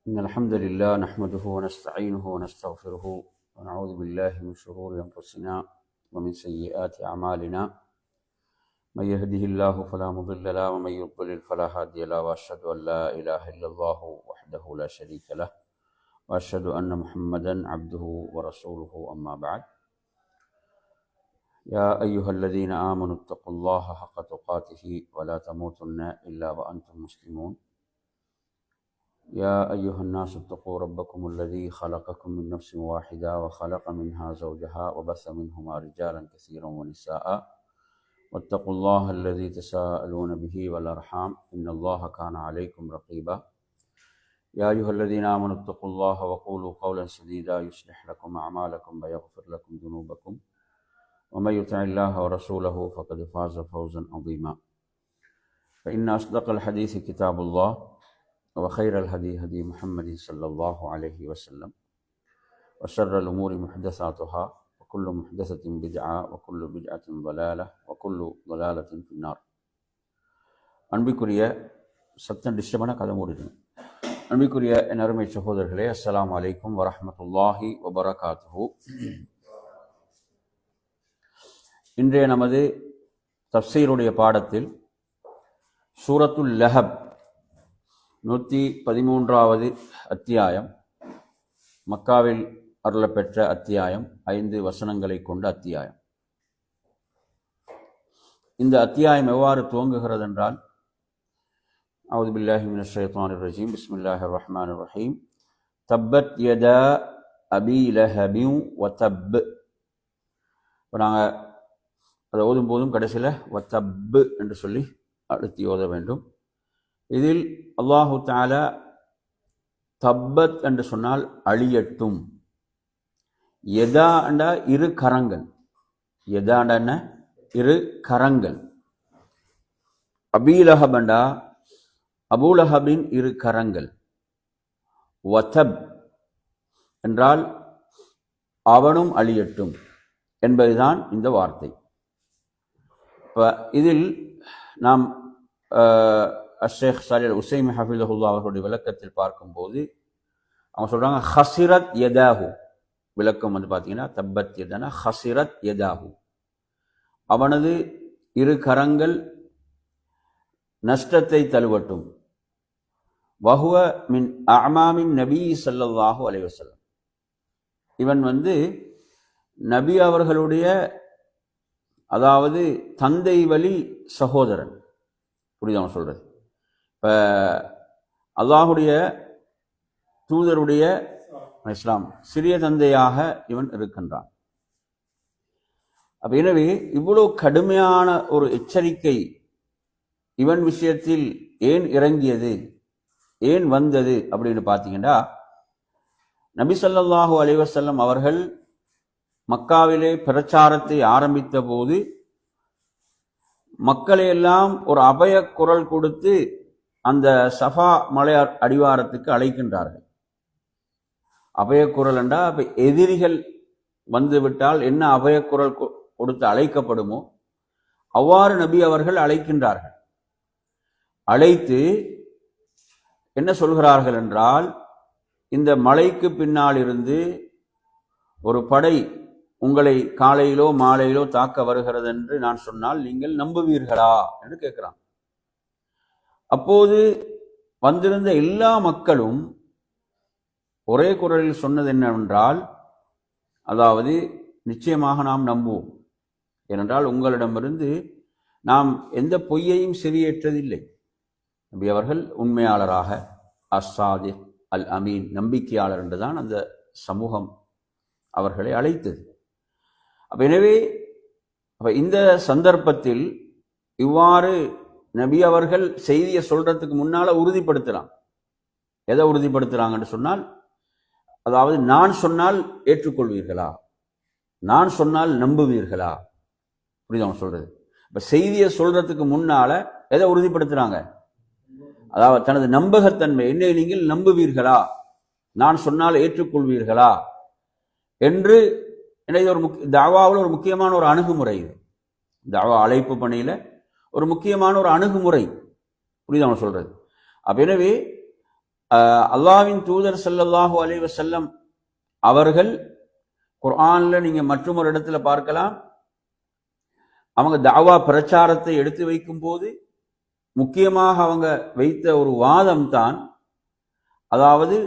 إن الحمد لله نحمده ونستعينه ونستغفره ونعوذ بالله من شرور أنفسنا ومن سيئات أعمالنا من يهده الله فلا مضل له ومن يضلل فلا هادي له وأشهد أن لا إله إلا الله وحده لا شريك له وأشهد أن محمدا عبده ورسوله أما بعد يا أيها الذين آمنوا اتقوا الله حق تقاته ولا تموتن إلا وأنتم مسلمون يا أيها الناس اتقوا ربكم الذي خلقكم من نفس واحدة وخلق منها زوجها وبث منهما رجالا كثيرا ونساء واتقوا الله الذي تساءلون به والأرحام إن الله كان عليكم رقيبا يا أيها الذين آمنوا اتقوا الله وقولوا قولا سديدا يصلح لكم أعمالكم ويغفر لكم ذنوبكم ومن يطع الله ورسوله فقد فاز فوزا عظيما فإن أصدق الحديث كتاب الله وخير الهدي هدي محمد صلى الله عليه وسلم وشر الأمور محدثاتها وكل محدثة بدعة وكل بدعة ضلالة وكل ضلالة في النار. அன்பிற்குரிய சத்தம் டிஸ்டர்பான கதை மூடிடுங்க. அன்பிற்குரிய என் அருமை சகோதரர்களே, அஸ்ஸலாமு அலைக்கும் வரஹ்மத்துல்லாஹி வபரகாத்துஹு. இன்றைய நமது தஃப்சீருடைய பாடத்தில் சூரத்துல் லஹப் 113வது அத்தியாயம், மக்காவில் அருளப்பெற்ற அத்தியாயம், 5 வசனங்களை கொண்ட அத்தியாயம். இந்த அத்தியாயம் எவ்வாறு துவங்குகிறது என்றால், அஊது பில்லாஹி மினஷ் ஷைத்தானிர் ரஜீம், பிஸ்மில்லாஹிர் ரஹ்மானிர் ரஹீம், தப்பத் யதா அபீ லஹபின் வதப். இப்போ நாங்கள் அதை ஓதும் போதும் கடைசியில் வதப் என்று சொல்லி அடுத்து ஓத வேண்டும். இதில் அல்லாஹு தஆலா தப்பத் என்று சொன்னால் அழியட்டும், யதா என்ற இரு கரங்கள், யதா என்ன இரு கரங்கள், அபீலஹப் என்றா அபூலஹபின் இரு கரங்கள், வதப் என்றால் அவனும் அழியட்டும் என்பதுதான் இந்த வார்த்தை. இப்போ இதில் நாம் ஷேக் சாலிஹ் அல் உஸைமி ஹஃபிதஹுல்லாஹ் அவர்களுடைய விளக்கத்தில் பார்க்கும்போது அவங்க சொல்கிறாங்க, ஹசிரத் யதாஹு. விளக்கம் வந்து பார்த்தீங்கன்னா, தப்பத் யதானா ஹசிரத் யதாஹு, அவனது இரு கரங்கள் நஷ்டத்தை தழுவட்டும். வஹுவ மின் அமாமின் நபி ஸல்லல்லாஹு அலைஹி வஸல்லம், இவன் வந்து நபி அவர்களுடைய, அதாவது தந்தை வழி சகோதரன். புரியுது அவன் சொல்றது? இப்போ அல்லாஹுடைய தூதருடைய இஸ்லாம் சிறிய தந்தையாக இவன் இருக்கின்றான். அப்ப எனவே இவ்வளவு கடுமையான ஒரு எச்சரிக்கை இவன் விஷயத்தில் ஏன் இறங்கியது, ஏன் வந்தது அப்படின்னு பார்த்தீங்கன்னா, நபி ஸல்லல்லாஹு அலைஹி வஸல்லம் அவர்கள் மக்காவிலே பிரச்சாரத்தை ஆரம்பித்த போது மக்களையெல்லாம் ஒரு அபய குரல் கொடுத்து அந்த சஃபா மலை அடிவாரத்துக்கு அழைக்கின்றார்கள். அபய குரல் என்றா, அப்ப எதிரிகள் வந்துவிட்டால் என்ன அபய குரல் கொடுத்து அழைக்கப்படுமோ அவ்வாறு நபி அவர்கள் அழைக்கின்றார்கள். அழைத்து என்ன சொல்கிறார்கள் என்றால், இந்த மலைக்கு பின்னால் இருந்து ஒரு படை உங்களை காலையிலோ மாலையிலோ தாக்க வருகிறது என்று நான் சொன்னால் நீங்கள் நம்புவீர்களா என்று கேட்கிறான். அப்போது வந்திருந்த எல்லா மக்களும் ஒரே குரலில் சொன்னது என்னவென்றால், அதாவது நிச்சயமாக நாம் நம்புவோம், ஏனென்றால் உங்களிடமிருந்து நாம் எந்த பொய்யையும் செவியேற்றதில்லை. நபி அவர்கள் உண்மையாளராக, அஸ்ஸாதிக் அல் அமீன், நம்பிக்கையாளர் என்றுதான் அந்த சமூகம் அவர்களை அழைத்தது. எனவே இந்த சந்தர்ப்பத்தில் இவ்வாறு நபி அவர்கள் செய்தியை சொல்றதுக்கு முன்னால உறுதிப்படுத்தலாம். எதை உறுதிப்படுத்துறாங்கன்னு சொன்னால், அதாவது நான் சொன்னால் ஏற்றுக்கொள்வீர்களா, நான் சொன்னால் நம்புவீர்களா. புரியுது அவங்க சொல்றது? இப்ப செய்தியை சொல்றதுக்கு முன்னால எதை உறுதிப்படுத்துறாங்க? அதாவது தனது நம்பகத்தன்மை, என்னை நீங்கள் நம்புவீர்களா, நான் சொன்னால் ஏற்றுக்கொள்வீர்களா என்று. இது ஒரு தாவாவில் ஒரு முக்கியமான ஒரு அணுகுமுறை. இது தாவா அழைப்பு பணியில ஒரு முக்கியமான ஒரு அணுகுமுறை. புரியுது அவன் சொல்றது? அப்ப எனவே அல்லாஹ்வின் தூதர் ஸல்லல்லாஹு அலைஹி வஸல்லம் அவர்கள் குர்ஆன்ல நீங்க மற்றொரு இடத்துல பார்க்கலாம், அவங்க தஅவா பிரச்சாரத்தை எடுத்து வைக்கும் போது முக்கியமாக அவங்க வைத்த ஒரு வாதம் தான், அதாவது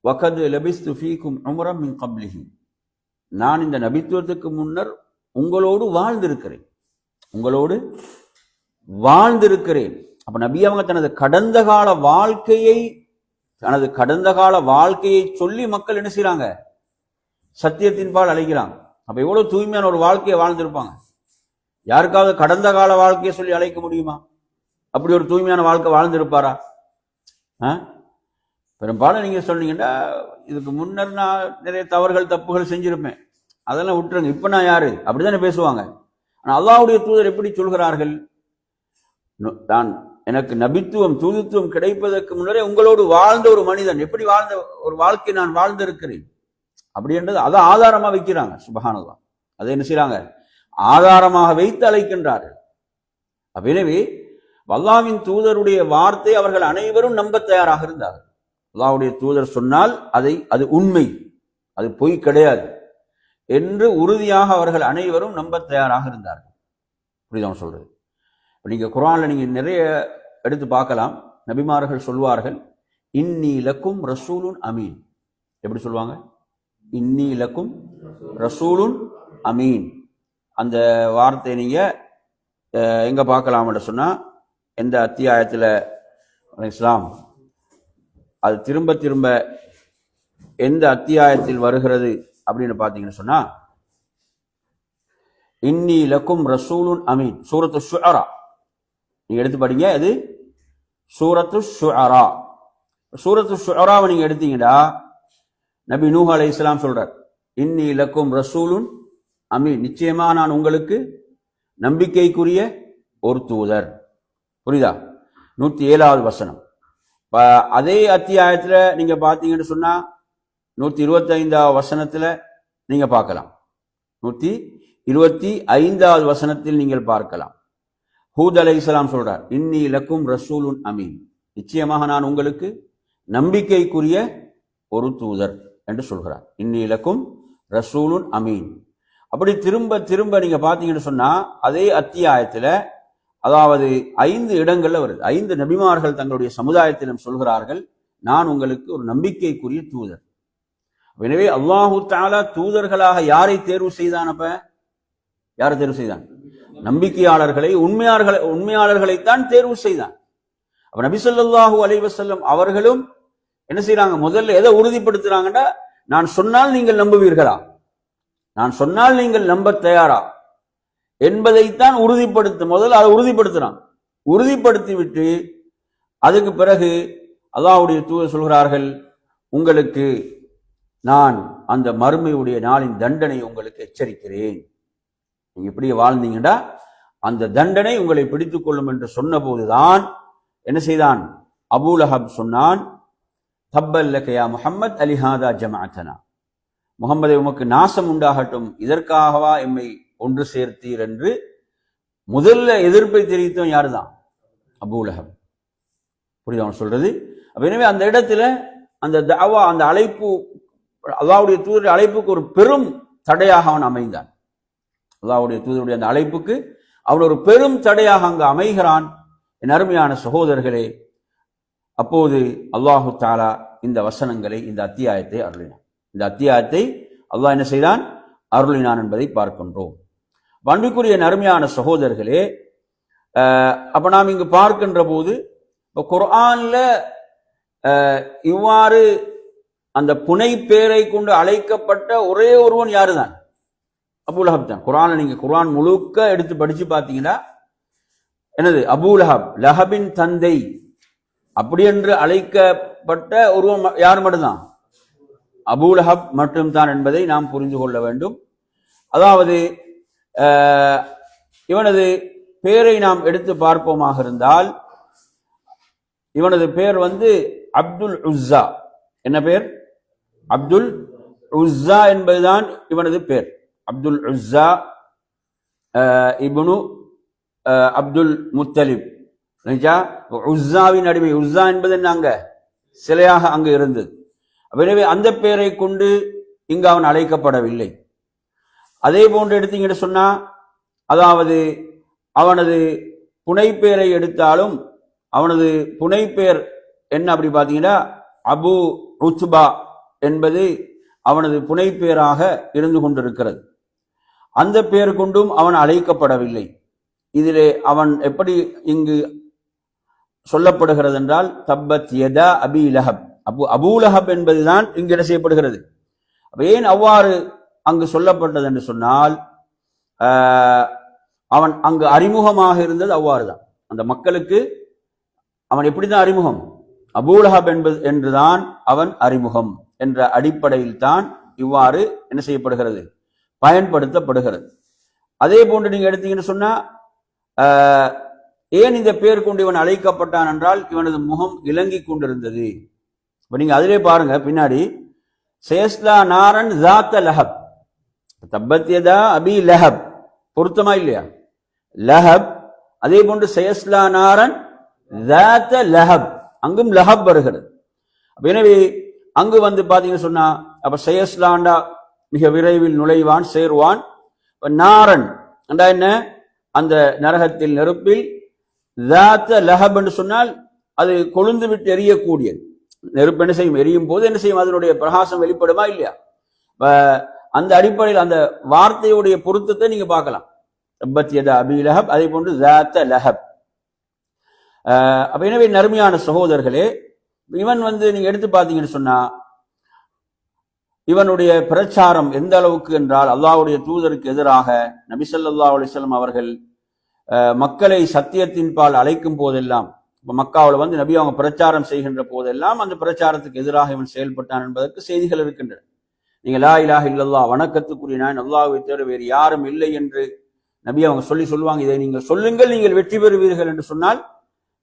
வகத் லபிஸ்து ஃபீக்கும் உம்ரம் மின் கப்லிஹி, நான் இந்த நபித்துவத்துக்கு முன்னர் உங்களோடு வாழ்ந்திருக்கிறேன், உங்களோடு வாழ்ந்திருக்கிறேன். அப்ப நபி அவங்க தனது கடந்த கால வாழ்க்கையை சொல்லி மக்கள் என்ன செய்யறாங்க, சத்தியத்தின் பால் அழைக்கிறாங்க. அப்ப எவ்வளவு தூய்மையான ஒரு வாழ்க்கையை வாழ்ந்திருப்பாங்க. யாருக்காவது கடந்த கால வாழ்க்கையை சொல்லி அழைக்க முடியுமா? அப்படி ஒரு தூய்மையான வாழ்க்கை வாழ்ந்திருப்பாரா? பெரும்பாலும் நீங்க சொன்னீங்கன்னா, இதுக்கு முன்னர் நான் நிறைய தப்புகள் செஞ்சிருப்பேன், அதெல்லாம் விட்டுருங்க, இப்ப நான் யாரு அப்படித்தானே பேசுவாங்க. ஆனா அல்லாஹ்வுடைய தூதர் எப்படி சொல்கிறார்கள், நான் எனக்கு நபித்துவம் தூதுத்துவம் கிடைப்பதற்கு முன்னரே உங்களோடு வாழ்ந்த ஒரு மனிதன், எப்படி வாழ்ந்த ஒரு வாழ்க்கை நான் வாழ்ந்திருக்கிறேன் அப்படின்றது அதை ஆதாரமா வைக்கிறாங்க. சுப்ஹானல்லாஹ், அதை என்ன செய்யறாங்க, ஆதாரமாக வைத்து அழைக்கின்றார்கள். எனவே அல்லாஹ்வின் தூதருடைய வார்த்தை அவர்கள் அனைவரும் நம்ப தயாராக இருந்தார்கள். அல்லாஹ்வுடைய தூதர் சொன்னால் அது உண்மை, அது பொய் கிடையாது என்று உறுதியாக அவர்கள் அனைவரும் நம்ப தயாராக இருந்தார்கள். புரியுதா சொல்றது? நீங்க குர்ஆன்ல நீங்க நிறைய எடுத்து பார்க்கலாம், நபிமார்கள் சொல்வார்கள், இன்னி லக்கும் ரசூலுன் அமீன். எப்படி சொல்லுவாங்க? இன்னி லக்கும் ரசூலுன் அமீன். அந்த வார்த்தை நீங்க எங்க பார்க்கலாம்னு சொன்னா, எந்த அத்தியாயத்துல இஸ்லாம் அது திரும்ப திரும்ப எந்த அத்தியாயத்தில் வருகிறது அப்படின்னு பாத்தீங்கன்னு சொன்னா, இன்னி லக்கும் ரசூலுன் அமீன், சூரத்து ஷுஅரா நீங்க எடுத்து படிங்க. அது சூரத்து ஷுஅரா. சூரத்து ஷுஅராவை நீங்க எடுத்தீங்கன்னா, நபி நூஹ் அலைஹிஸ்ஸலாம் சொல்றார், இன்னி லக்கும் ரசூலுன் அமீன், நிச்சயமா நான் உங்களுக்கு நம்பிக்கைக்குரிய ஒரு தூதர். புரியுதா? 107வது வசனம். அதே அத்தியாயத்துல நீங்க பாத்தீங்கன்னு சொன்னா 125வது வசனத்துல நீங்க பார்க்கலாம், 125வது வசனத்தில் நீங்கள் பார்க்கலாம். ஹூத் அலைஹிஸ்ஸலாம் சொல்றார், இன்னி லக்கும் ரசூலுன் அமீன், நிச்சயமாக நான் உங்களுக்கு நம்பிக்கைக்குரிய ஒரு தூதர் என்று சொல்கிறார். இன்னி லக்கும் ரசூலுன் அமீன். அப்படி திரும்ப திரும்ப நீங்க பாத்தீங்கன்னு சொன்னா அதே அத்தியாயத்துல, அதாவது 5 இடங்கள்ல வருது, 5 நபிமார்கள் தங்களுடைய சமுதாயத்திலும் சொல்கிறார்கள், நான் உங்களுக்கு ஒரு நம்பிக்கைக்குரிய தூதர். எனவே அல்லாஹு தஆலா தூதர்களாக யாரை தேர்வு செய்தான்? அப்ப யாரை தேர்வு செய்தான்? நம்பிக்கையாளர்களை, உண்மையாளர்களைத்தான் தேர்வு செய்தான். அப்ப நபி ஸல்லல்லாஹு அலைஹி வஸல்லம் அவர்களும் என்ன செய்யறாங்க, முதல்ல எதை உறுதிப்படுத்துறாங்கன்னா, நான் சொன்னால் நீங்கள் நம்புவீர்களா, நான் சொன்னால் நீங்கள் நம்ப தயாரா என்பதைத்தான் முதல்ல அதை உறுதிப்படுத்துறான். உறுதிப்படுத்தி விட்டு அதுக்கு பிறகு அல்லாஹ்வுடைய தூதர் சொல்கிறார்கள், உங்களுக்கு நான் அந்த மறுமையுடைய நாளின் தண்டனை உங்களுக்கு எச்சரிக்கிறேன், நீங்க இப்படியே வாழ்ந்தீங்கன்னா அந்த தண்டனை உங்களை பிடித்துக் கொள்ளும் என்று சொன்ன போதுதான் என்ன செய்தான், அபூ லஹப் சொன்னான், தப்பல்லக யா முஹம்மத் அலிஹாதா ஜமஅத்தனா, முகம்மதே உமக்கு நாசம் உண்டாகட்டும், இதற்காகவா எம்மை ஒன்று சேர்த்தீர் என்று முதல்ல எதிர்ப்பை தெரிவித்தவன் யாருதான்? அபூ லஹப். புரியுது அவன் சொல்றது? எனவே அந்த இடத்துல அந்த தஅவா, அந்த அழைப்பு, அல்லாஹ்வுடைய தூதருடைய அழைப்புக்கு ஒரு பெரும் தடையாக அவன் அமைந்தான். அல்லாஹ்வுடைய தூதருடைய அந்த அழைப்புக்கு அவன் ஒரு பெரும் தடையாக அங்கு அமைகிறான். என் அருமையான சகோதரர்களே, அப்போது அல்லாஹு தஆலா இந்த வசனங்களை, இந்த அத்தியாயத்தை அருளினான். இந்த அத்தியாயத்தை அல்லாஹ் என்ன செய்தான்? அருளினான் என்பதை பார்க்கின்றோம். அன்பிற்குரிய அருமையான சகோதரர்களே, அப்ப நாம் இங்கு பார்க்கின்ற போது குர்ஆன்ல இவ்வாறு அந்த புனை பேரை கொண்டு அழைக்கப்பட்ட ஒரே ஒருவன் யாருதான்? அபூ லஹப் தான். குர்ஆன் முழுக்க எடுத்து படிச்சு பார்த்தீங்கன்னா என்னது, அபூ லஹப், லஹபின் தந்தை அப்படி என்று அழைக்கப்பட்ட ஒருவன் யார் மட்டும்தான்? அபூ லஹப் மட்டும்தான் என்பதை நாம் புரிந்து கொள்ள வேண்டும். அதாவது இவனது பேரை நாம் எடுத்து பார்ப்போமாக இருந்தால், இவனது பேர் அப்துல் உஸ்ஸா. என்ன பேர்? அப்துல் உஸ்ஸா என்பதுதான் இவனது பேர். அப்துல் உஸ்ஸா இப்னு அப்துல் முத்தலிப். உஸ்ஸாவின் அடிமை. உஸ்ஸா என்பது என்னங்க? சிலையாக அங்கு இருந்தது. எனவே அந்த பெயரை கொண்டு இங்கு அவன் அழைக்கப்படவில்லை. அதே போன்று எடுத்தீங்கன்னு சொன்னா, அதாவது அவனது புனைப்பெயரை எடுத்தாலும் அவனது புனைப்பெயர் என்ன அப்படி பார்த்தீங்கன்னா அபு உத்பா என்பது அவனது புனைப்பெயராக இருந்து கொண்டிருக்கிறது. அந்த பெயர் கொண்டும் அவன் அழைக்கப்படவில்லை. இதிலே அவன் எப்படி இங்கு சொல்லப்படுகிறது என்றால் தப்பத் யதா அபி லஹப், அபூ லஹப் என்பதுதான் இங்கு என்ன செய்யப்படுகிறது. ஏன் அவ்வாறு அங்கு சொல்லப்பட்டது என்று சொன்னால், அவன் அங்கு அறிமுகமாக இருந்தது அவ்வாறு தான். அந்த மக்களுக்கு அவன் எப்படிதான் அறிமுகம், அபூ லஹப் என்பது என்றுதான் அவன் அறிமுகம் என்ற அடிப்படையில் தான் இவ்வாறு என்ன செய்யப்படுகிறது, பயன்படுத்தப்படுகிறது. அதே போன்று நீங்க எடுத்தீங்கன்னு சொன்னா, ஏன் இந்த பெயர் கொண்டு இவன் அழைக்கப்பட்டான் என்றால் இவனது முகம் இலங்கி கொண்டிருந்தது. இப்ப நீங்க அதிலே பாருங்க, பின்னாடி சேஸ்லா நாரன் ஜாத்த லஹப், தப்பத் யதா அபி லஹப் பொருத்தமா இல்லையா, லஹப். அதே போன்று சேஸ்லா நாரன் ஜாத்த லஹப், அங்கும் லஹப் வருகிறது. எனவே அங்கு வந்து பாத்தீங்கன்னு சொன்னா, அப்ப சேஸ்லாண்டா மிக விரைவில் நுழைவான், சேர்வான். நாரன் என்றா என்ன, அந்த நரகத்தில் நெருப்பில். ஜாத்த லஹப் என்று சொன்னால் அது கொழுந்து விட்டு எரியக்கூடியது. நெருப்பு என்ன செய்யும், எரியும் போது என்ன செய்யும், அதனுடைய பிரகாசம் வெளிப்படுமா இல்லையா. அந்த அடிப்படையில் அந்த வார்த்தையுடைய பொருத்தத்தை நீங்க பார்க்கலாம். தப்பத் யதா அபி லஹப், அதே போன்று ஜாத்த லஹப். அப்ப எனவே நறுமையான சகோதரர்களே, இவன் வந்து நீங்க எடுத்து பார்த்தீங்கன்னு சொன்னா, இவனுடைய பிரச்சாரம் எந்த அளவுக்கு என்றால், அல்லாஹ்வுடைய தூதருக்கு எதிராக நபி ஸல்லல்லாஹு அலைஹி வஸல்லம் அவர்கள் மக்களை சத்தியத்தின் பால் அழைக்கும் போதெல்லாம், இப்ப மக்காவில் வந்து நபி அவங்க பிரச்சாரம் செய்கின்ற போதெல்லாம் அந்த பிரச்சாரத்துக்கு எதிராக இவன் செயல்பட்டான் என்பதற்கு செய்திகள் இருக்கின்றன. நீங்க லா இலாஹ இல்லல்லாஹ், வணக்கத்துக்குரிய நான் அல்லாஹ்வை தவிர வேறு யாரும் இல்லை என்று நபி அவங்க சொல்லுவாங்க. இதை நீங்கள் சொல்லுங்கள், நீங்கள் வெற்றி பெறுவீர்கள் என்று சொன்னால்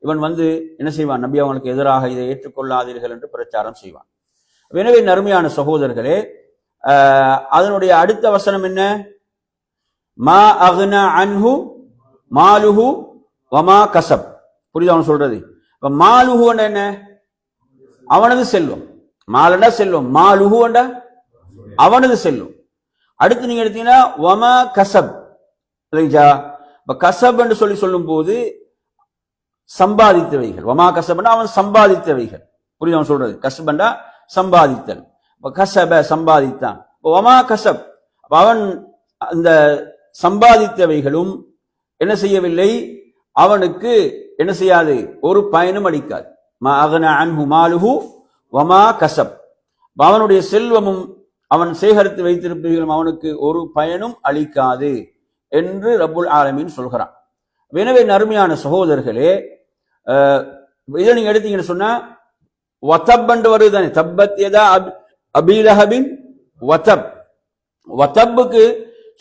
இவன் வந்து என்ன செய்வான், நபி அவங்களுக்கு எதிராக இதை ஏற்றுக்கொள்ளாதீர்கள் என்று பிரச்சாரம் செய்வான். எனவே நறுமையான சகோதரர்களே, அதனுடைய அடுத்த வசனம் என்ன, மா அக்னா அன்ஹு மாலுஹு வமா கசப். புரியுது அவன் சொல்றது. இப்ப மாலுஹு என்ன, அவனது செல்வம். மாலண்டா செல்வம், மாலுஹு அவனது செல்வம். அடுத்து நீங்க எடுத்தீங்கன்னா வமா கசப், இப்ப கசப் என்று சொல்லும் போது சம்பாதித்தவைகள். வமா கசப்னா அவன் சம்பாதித்தவைகள். புரியுது அவன் சொல்றது. கசபண்டா சம்பாதித்தல். கசப சம்பாதித்தான். வமா கசப், அவன் அந்த சம்பாதித்தவைகளும் என்ன செய்யவில்லை, அவனுக்கு என்ன செய்யாது, ஒரு பயனும் அளிக்காது. மா அக்னா அன்ஹு மாலுஹு வமா கசப், அவனுடைய செல்வமும் அவன் சேகரித்து வைத்திருப்பவர்களும் அவனுக்கு ஒரு பயனும் அளிக்காது என்று ரப்புல் ஆலமீன் சொல்கிறான். எனவே நறுமையான சகோதரர்களே, இதை நீங்க எடுத்தீங்கன்னு சொன்னா வதப் என்று வருதுதானே, தப்பத் யதா அபி லஹபின் வதப். வதப்புக்கு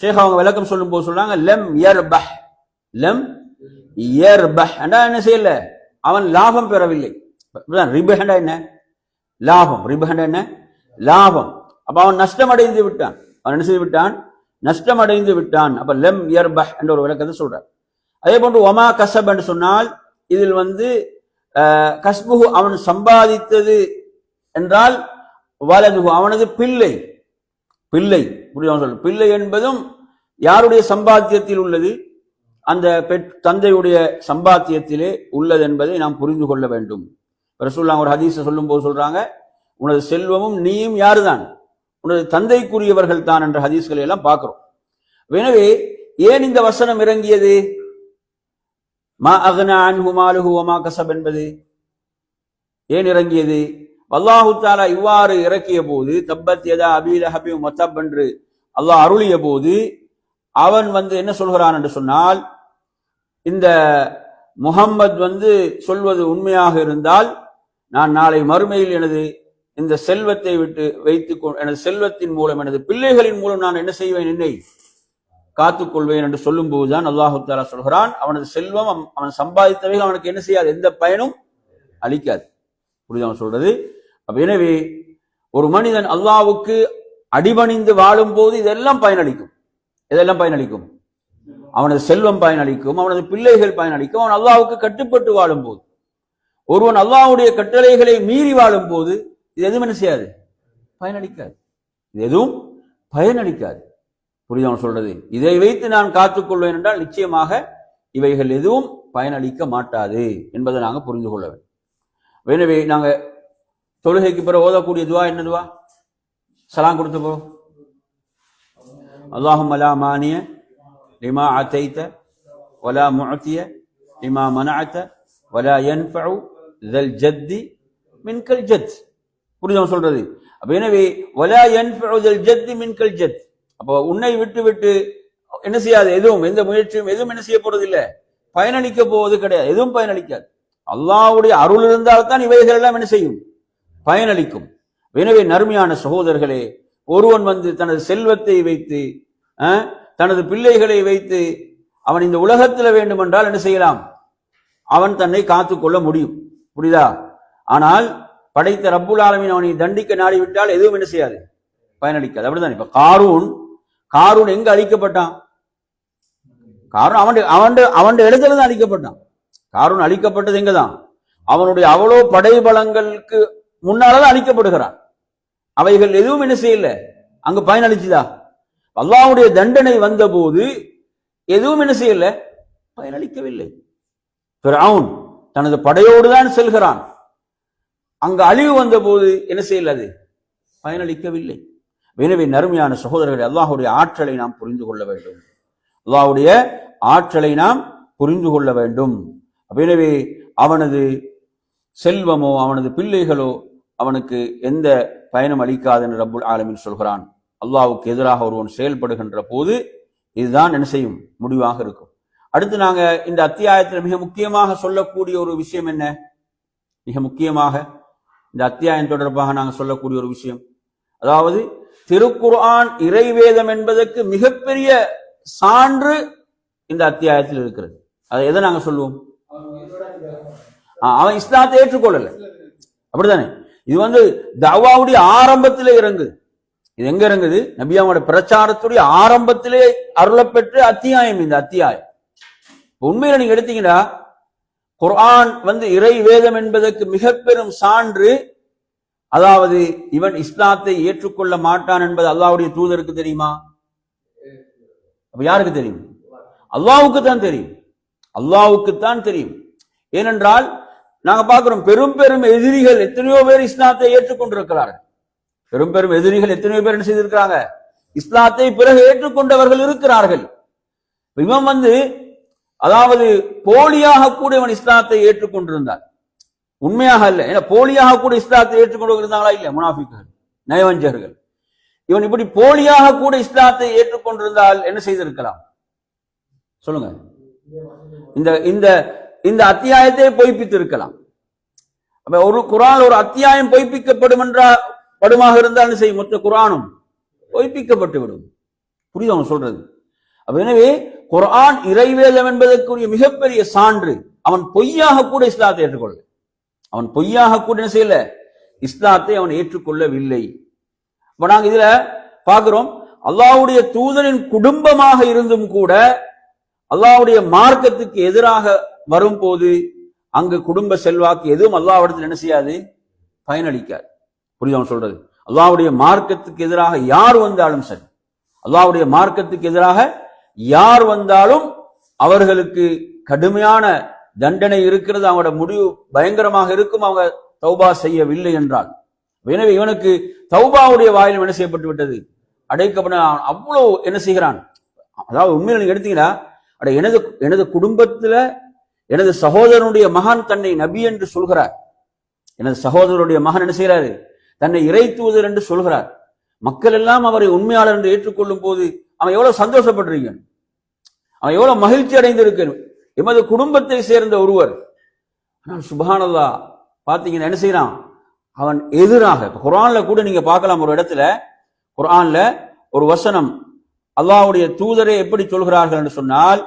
ஷேக் அவங்க விளக்கம் சொல்லும் போது சொல்றாங்க லம் யர்பஹ், லம் யர்பஹ் என்றா என்ன செய்யல, அவன் லாபம் பெறவில்லை. ரிபஹ் என்ன, லாபம். ரிபஹ் என்ன, லாபம். அப்ப அவன் நஷ்டமடைந்து விட்டான். அவன் என்ன செய்து விட்டான், நஷ்டமடைந்து விட்டான். அப்ப லம் யர்பஹ் என்ற ஒரு விளக்கத்தை சொல்றார். அதே போன்று ஒமா கசப் என்று சொன்னால் இதில் வந்து கஸ்புஹு அவன் சம்பாதித்தது என்றால் வலதுஹு அவனது பிள்ளை. பிள்ளை புரியுது, பிள்ளை என்பதும் யாருடைய சம்பாத்தியத்தில் உள்ளது, அந்த தந்தையுடைய சம்பாத்தியத்திலே உள்ளது என்பதை நாம் புரிந்து கொள்ள வேண்டும். ரசூலுல்லாஹ் ஒரு ஹதீஸை சொல்லும் போது சொல்றாங்க, உனது செல்வமும் நீயும் யாருதான், உனது தந்தைக்குரியவர்கள் தான் என்ற ஹதீஸ்களை எல்லாம் பார்க்கிறோம். எனவே ஏன் இந்த வசனம் இறங்கியது, மா அக்னா அன்ஹு மாலுஹு வமா கஸப் என்பது ஏன் இறங்கியது? அல்லாஹு தஆலா இவ்வாறு இறக்கிய போது, தப்பத் யதா அபீ லஹபின் வதப் என்று அல்லாஹ் அருளிய போது அவன் வந்து என்ன சொல்கிறான் என்று சொன்னால், இந்த முஹம்மது சொல்வது உண்மையாக இருந்தால் நான் நாளை மறுமையில் எனது இந்த செல்வத்தை விட்டு எனது செல்வத்தின் மூலம் எனது பிள்ளைகளின் மூலம் நான் என்ன செய்வேன், என்னை காத்துக்கொள்வேன் என்று சொல்லும் போதுதான் அல்லாஹு தஆலா சொல்கிறான், அவனது செல்வம் அவன் சம்பாதித்தவைகள் அவனுக்கு என்ன செய்யாது, எந்த பயனும் அளிக்காது. புரியுது அவன் சொல்றது. எனவே ஒரு மனிதன் அல்லாஹ்வுக்கு அடிபணிந்து வாழும் போது இதெல்லாம் பயனளிக்கும். இதெல்லாம் பயனளிக்கும், அவனது செல்வம் பயனளிக்கும், அவனது பிள்ளைகள் பயனளிக்கும், அவன் அல்லாஹ்வுக்கு கட்டுப்பட்டு வாழும் போது. ஒருவன் அல்லாஹ்வுடைய கட்டளைகளை மீறி வாழும் போது இது எதுவும் என்ன செய்யாது, பயனளிக்காது. இது எதுவும் பயனளிக்காது. புரியுதா சொல்றது? இதை வைத்து நான் காத்துக்கொள்வேன் என்றால் நிச்சயமாக இவைகள் எதுவும் பயனளிக்க மாட்டாது என்பதை நாங்கள் புரிந்து கொள்ள வேண்டும். எனவே நாங்கள் தொழுகைக்கு பிறகு ஓதக்கூடிய துவா என்ன துவா? சலாம் கொடுத்த போ அல்லாஹும்ம லா மானிய லிமா அதைத வலா முஅதிய லிமா மனஅத வலா யன்ஃபஉ ذல் ஜத்தி மின்கல் ஜத். புரியுதா சொல்றது? அப்ப எனவே வலா யன்ஃபஉ ذல் ஜத்தி மின்கல் ஜத், அப்போ உன்னை விட்டு விட்டு என்ன செய்யாது, எதுவும் எந்த முயற்சியும் எதுவும் என்ன செய்ய போறது இல்லை, பயனளிக்க போவது கிடையாது, எதுவும் பயனளிக்காது. அல்லாஹ்வுடைய அருள் இருந்தால்தான் இவைகள் எல்லாம் என்ன செய்யும், பயனளிக்கும். எனவே நறுமையான சகோதரர்களே, ஒருவன் தனது செல்வத்தை வைத்து தனது பிள்ளைகளை வைத்து அவன் இந்த உலகத்தில் வேண்டுமென்றால் என்ன செய்யலாம், அவன் தன்னை காத்துக்கொள்ள முடியும். புரியுதா? ஆனால் படைத்த ரப்புல் ஆலமீன் அவனை தண்டிக்க நாடிவிட்டால் எதுவும் என்ன செய்யாது, பயனளிக்காது. அப்படிதான். இப்ப காரூன் எங்க அழிக்கப்பட்டான்? காரூன் அவன் இடத்துல தான் அழிக்கப்பட்டான். காரூன் அழிக்கப்பட்டது எங்கதான்? அவனுடைய அவ்வளோ படைபலங்களுக்கு முன்னாலதான் அழிக்கப்படுகிறான். அவைகள் எதுவும் என்ன செய்யல, அங்கு பயனளிச்சுதா? அல்லாஹ்வுடைய தண்டனை வந்த போது எதுவும் என்ன செய்யல, பயனளிக்கவில்லை. ஃபிரௌன் தனது படையோடு தான் செல்கிறான். அங்கு அழிவு வந்த போது என்ன செய்யல, அது பயனளிக்கவில்லை. எனவே நறுமையான சகோதரர்களை, அல்லாஹ்வுடைய ஆற்றலை நாம் புரிந்து கொள்ள வேண்டும். அல்லாஹ்வுடைய ஆற்றலை நாம் புரிந்து கொள்ள வேண்டும். எனவே அவனது செல்வமோ அவனது பிள்ளைகளோ அவனுக்கு எந்த பயனும் அளிக்காது என்று ரப்புல் ஆலமீன் சொல்கிறான். அல்லாஹ்வுக்கு எதிராக ஒருவன் செயல்படுகின்ற போது இதுதான் என்ன செய்யும், முடிவாக இருக்கும். அடுத்து நாங்க இந்த அத்தியாயத்தில் மிக முக்கியமாக சொல்லக்கூடிய ஒரு விஷயம் என்ன, மிக முக்கியமாக இந்த அத்தியாயம் தொடர்பாக நாங்கள் சொல்லக்கூடிய ஒரு விஷயம், அதாவது திருக்குர்ஆன் இறைவேதம் என்பதற்கு மிகப்பெரிய சான்று இந்த அத்தியாயத்தில் இருக்கிறது. அதை எதை நாங்க சொல்லுவோம், அவன் இஸ்லாத்தை ஏற்றுக்கொள்ளல, அப்படித்தானே? இது தஅவாவுடைய ஆரம்பத்திலே இறங்குது. இது எங்க இறங்குது? நபியாவுடைய பிரச்சாரத்துடைய ஆரம்பத்திலே அருளப்பெற்ற அத்தியாயம் இந்த அத்தியாயம். உண்மையில நீங்க எடுத்தீங்கன்னா குர்ஆன் இறை வேதம் என்பதற்கு மிக பெரும் சான்று. அதாவது இவன் இஸ்லாத்தை ஏற்றுக்கொள்ள மாட்டான் என்பது அல்லாஹ்வுடைய தூதருக்கு தெரியுமா? அப்ப யாருக்கு தெரியும்? அல்லாஹ்வுக்கு தான் தெரியும். அல்லாஹ்வுக்கு தான் தெரியும். ஏனென்றால் நாங்க பார்க்கிறோம், பெரும் பெரும் எதிரிகள் எத்தனையோ பேர் இஸ்லாத்தை ஏற்றுக்கொண்டிருக்கிறார்கள். பெரும் பெரும் எதிரிகள் எத்தனையோ பேர் என்ன செய்திருக்கிறாங்க, இஸ்லாத்தை பிறகு ஏற்றுக்கொண்டவர்கள் இருக்கிறார்கள். இவன் அதாவது போலியாக கூட இவன் இஸ்லாத்தை ஏற்றுக்கொண்டிருந்தார், உண்மையாக அல்ல. ஏன்னா போலியாக கூட இஸ்லாத்தை ஏற்றுக்கொண்டு இருந்தாங்களா? இல்ல, முனாஃபிக்குகள், நயவஞ்சகர்கள். இவன் இப்படி போலியாக கூட இஸ்லாத்தை ஏற்றுக்கொண்டிருந்தால் என்ன செய்திருக்கலாம் சொல்லுங்க? இந்த இந்த இந்த அத்தியாயத்தை பொய்ப்பித்து இருக்கலாம். ஒரு குர்ஆன் ஒரு அத்தியாயம் பொய்ப்பிக்கப்படுமாக இருந்தால் செய்யும், மொத்த குர்ஆனும் பொய்ப்பிக்கப்பட்டு விடும். புரியுது அவங்க சொல்றது? எனவே குர்ஆன் இறைவேதம் என்பதற்குரிய மிகப்பெரிய சான்று. அவன் பொய்யாக கூட இஸ்லாத்தை ஏற்றுக்கொள்ள, அவன் பொய்யாக கூட என்ன செய்யல, இஸ்லாத்தை அவன் ஏற்றுக்கொள்ளவில்லை. இப்ப நாங்க இதுல பார்க்கிறோம், அல்லாஹ்வுடைய தூதரின் குடும்பமாக இருந்தும் கூட அல்லாஹ்வுடைய மார்க்கத்துக்கு எதிராக வரும் போது அங்கு குடும்ப செல்வாக்கு எதுவும் அல்லாஹ்விடத்தில் என்ன செய்யாது, பயனளிக்காது. புரியுது அவன் சொல்றது? அல்லாஹ்வுடைய மார்க்கத்துக்கு எதிராக யார் வந்தாலும் சரி, அல்லாஹ்வுடைய மார்க்கத்துக்கு எதிராக யார் வந்தாலும் அவர்களுக்கு கடுமையான தண்டனை இருக்கிறது. அவங்களோட முடிவு பயங்கரமாக இருக்கும், அவங்க தௌபா செய்யவில்லை என்றால். எனவே இவனுக்கு தௌபாவுடைய வாயிலும் என்ன செய்யப்பட்டு விட்டது, அடைக்கப்பட. அவ்வளவு என்ன செய்கிறான், அதாவது உண்மையில நீங்க எடுத்தீங்கன்னா, எனது குடும்பத்துல எனது சகோதரனுடைய மகன் தன்னை நபி என்று சொல்கிறார். எனது சகோதரனுடைய மகன் என்ன செய்கிறாரு, தன்னை இறை தூதர் என்று சொல்கிறார். மக்கள் எல்லாம் அவரை உண்மையாளர் என்று ஏற்றுக்கொள்ளும் போது அவன் எவ்வளவு சந்தோஷப்படுறீங்க, அவன் எவ்வளவு மகிழ்ச்சி அடைந்திருக்கணும். எமது குடும்பத்தை சேர்ந்த ஒருவர். ஆனால் சுப்ஹானல்லாஹ் பாத்தீங்கன்னா என்ன செய்யறான், அவன் எதிராக. குர்ஆன்ல கூட நீங்க பார்க்கலாம், ஒரு இடத்துல குர்ஆன்ல ஒரு வசனம் அல்லாஹ்வுடைய தூதரே எப்படி சொல்கிறார்கள் என்று சொன்னால்,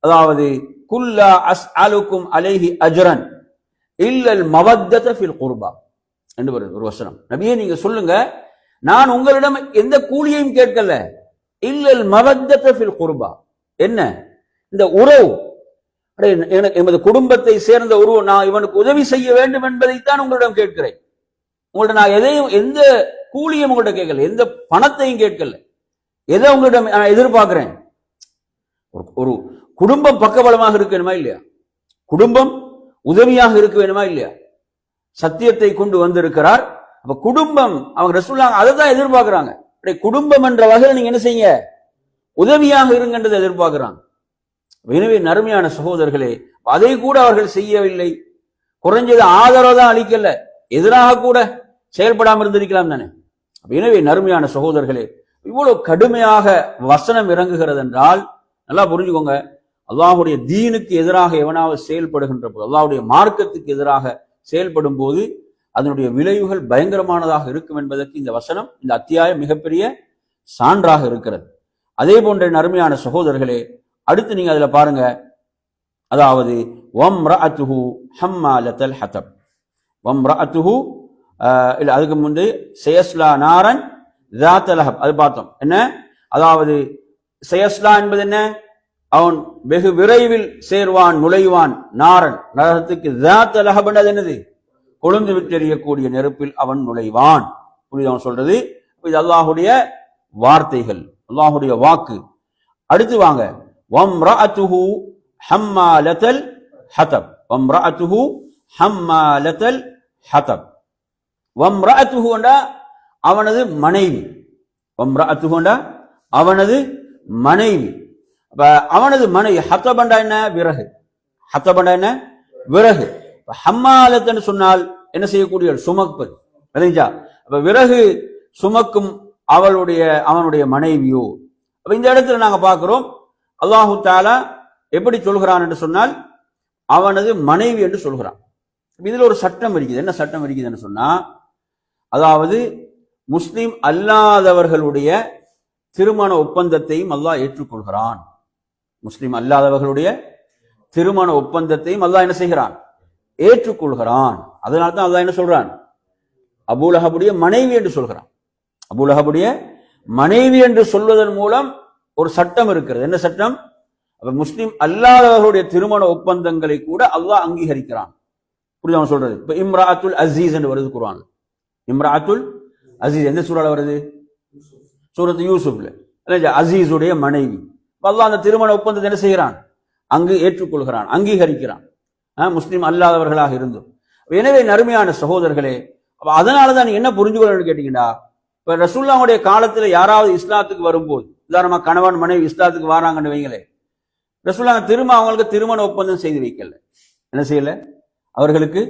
அதாவது குல்லா அஸ்அலுக்கும் அலைஹி அஜ்ரன் இல்லல் மவத்தத ஃபில் குர்பா என்று ஒரு வசனம். நபியே நீங்க சொல்லுங்க, நான் உங்களிடம் எந்த கூலியையும் கேட்கல, இல்லல் மவத்தத ஃபில் குர்பா, என்ன இந்த உறவு, எமது குடும்பத்தை சேர்ந்த ஒருவர் நான் இவனுக்கு உதவி செய்ய வேண்டும் என்பதைத்தான் உங்களிடம் கேட்கிறேன். உங்கள்ட்ட நான் எதையும் எந்த கூலியும் உங்கள்ட்ட கேட்கல, எந்த பணத்தையும் கேட்கல. எதை உங்களிடம் நான் எதிர்பார்க்கிறேன்? ஒரு குடும்பம் பக்கபலமாக இருக்க வேணுமா இல்லையா? குடும்பம் உதவியாக இருக்க வேணுமா இல்லையா? சத்தியத்தை கொண்டு வந்திருக்கிறார். அப்ப குடும்பம் அவங்க ரசூலுல்லாஹ் அதை தான் எதிர்பார்க்கிறாங்க. குடும்பம் என்ற வகையில் நீங்க என்ன செய்யுங்க, உதவியாக இருங்கன்றதை எதிர்பார்க்கிறாங்க. எனவே நறுமையான சகோதரர்களே, அதை கூட அவர்கள் செய்யவில்லை. குறைஞ்சது ஆதரவு தான் அளிக்கல, எதிராக கூட செயல்படாமல் இருந்திருக்கலாம் தானே. எனவே நறுமையான சகோதரர்களே, இவ்வளவு கடுமையாக வசனம் இறங்குகிறது என்றால் நல்லா புரிஞ்சுக்கோங்க. அல்லாஹுடைய தீனுக்கு எதிராக எவனாவது செயல்படுகின்ற போது, அல்லாஹுடைய மார்க்கத்துக்கு எதிராக செயல்படும் போது அதனுடைய விளைவுகள் பயங்கரமானதாக இருக்கும் என்பதற்கு இந்த வசனம், இந்த அத்தியாயம் மிகப்பெரிய சான்றாக இருக்கிறது. அதே போன்ற நறுமையான சகோதரர்களே, அடுத்து நீங்க அதுல பாருங்க, அதாவது வம்ரஅத்துஹு ஹம்மாலத்தல் ஹதப். வம்ரஅத்துஹு இல்ல அதுக்கு முந்தைய சயஸ்லா நாரன் ذات லஹப் அது பார்த்தோம். என்ன அதாவது சயஸ்லா என்பது என்ன? அவன் வெகு விரைவில் சேர்வான், நுழைவான், நாரன் நரகத்துக்கு. ذات லஹப் அது என்னது? கொழுந்து விட்டெறியக்கூடிய நெருப்பில் அவன் நுழைவான். புரியுது அவன் சொல்றது? இது அல்லாஹுடைய வார்த்தைகள், அல்லாஹுடைய வாக்கு. அடுத்து வாங்க, வம்ரஅத்துஹு ஹம்மாலத்தல் ஹதப். வம்ரஅத்துஹு ஹம்மாலத்தல் ஹதப். வம்ரஅத்துஹு என்றா அவனது மனைவி. வம்ரஅத்துஹு என்றா அவனது மனைவி. அவனது மனைவி. ஹதப் என்றா என்ன? விறகு. ஹதப் என்றா என்ன? விறகு. ஹம்மாலத்துன்னு சொன்னால் என்ன செய்யக்கூடிய? சுமப்பது. விளங்கிச்சா? அப்ப விறகு சுமக்கும் அவனுடைய மனைவியோ. அப்ப இந்த இடத்துல நாங்க பார்க்கிறோம், அல்லாஹு தஆலா எப்படி சொல்கிறான் என்று சொன்னால் அவனது மனைவி என்று சொல்கிறான். இதுல ஒரு சட்டம் இருக்குது. என்ன சட்டம் இருக்குதுன்னு சொன்னா, அதாவது முஸ்லிம் அல்லாதவர்களுடைய திருமண ஒப்பந்தத்தையும் அல்லாஹ் ஏற்றுக்கொள்கிறான். முஸ்லிம் அல்லாதவர்களுடைய திருமண ஒப்பந்தத்தையும் அல்லாஹ் என்ன செய்கிறான்? ஏற்றுக்கொள்கிறான். அதனால தான் அல்லாஹ் என்ன சொல்றான்? அபூலஹபுடைய மனைவி என்று சொல்கிறான். அபூலஹபுடைய மனைவி என்று சொல்வதன் மூலம் ஒரு சட்டம் இருக்கிறது. என்ன சட்டம்? அப்ப முஸ்லிம் அல்லாதவர்களுடைய திருமண ஒப்பந்தங்களை கூட அல்லாஹ் அங்கீகரிக்கிறான். புரியுது அவன் சொல்றது? இப்ப இம்ராஅத்துல் அசீஸ் என்று வருது குர்ஆன். இம்ராஅத்துல் அசீஸ் எந்த சூறால வருது? சூரத்து யூசுப்ல. அசீஸுடைய மனைவி. அல்லாஹ் அந்த திருமண ஒப்பந்தத்தை என்ன செய்கிறான்? அங்கு ஏற்றுக்கொள்கிறான், அங்கீகரிக்கிறான், முஸ்லிம் அல்லாதவர்களாக இருந்தும். எனவே நறுமையான சகோதரர்களே, அதனாலதான் நீங்க என்ன புரிஞ்சுக்கொள்ளணும்னு கேட்டீங்கன்னா, இப்ப ரசூலுல்லாஹ்வுடைய காலத்துல யாராவது இஸ்லாத்துக்கு வரும்போது, உதாரணமா கணவன் மனைவி இஸ்லாத்துக்கு வராங்கன்னு வைங்களே, ரசூலுல்லாஹ் அவங்களுக்கு திருமண ஒப்பந்தம் செய்து வைக்கல. என்ன செய்யல? அவர்களுக்கு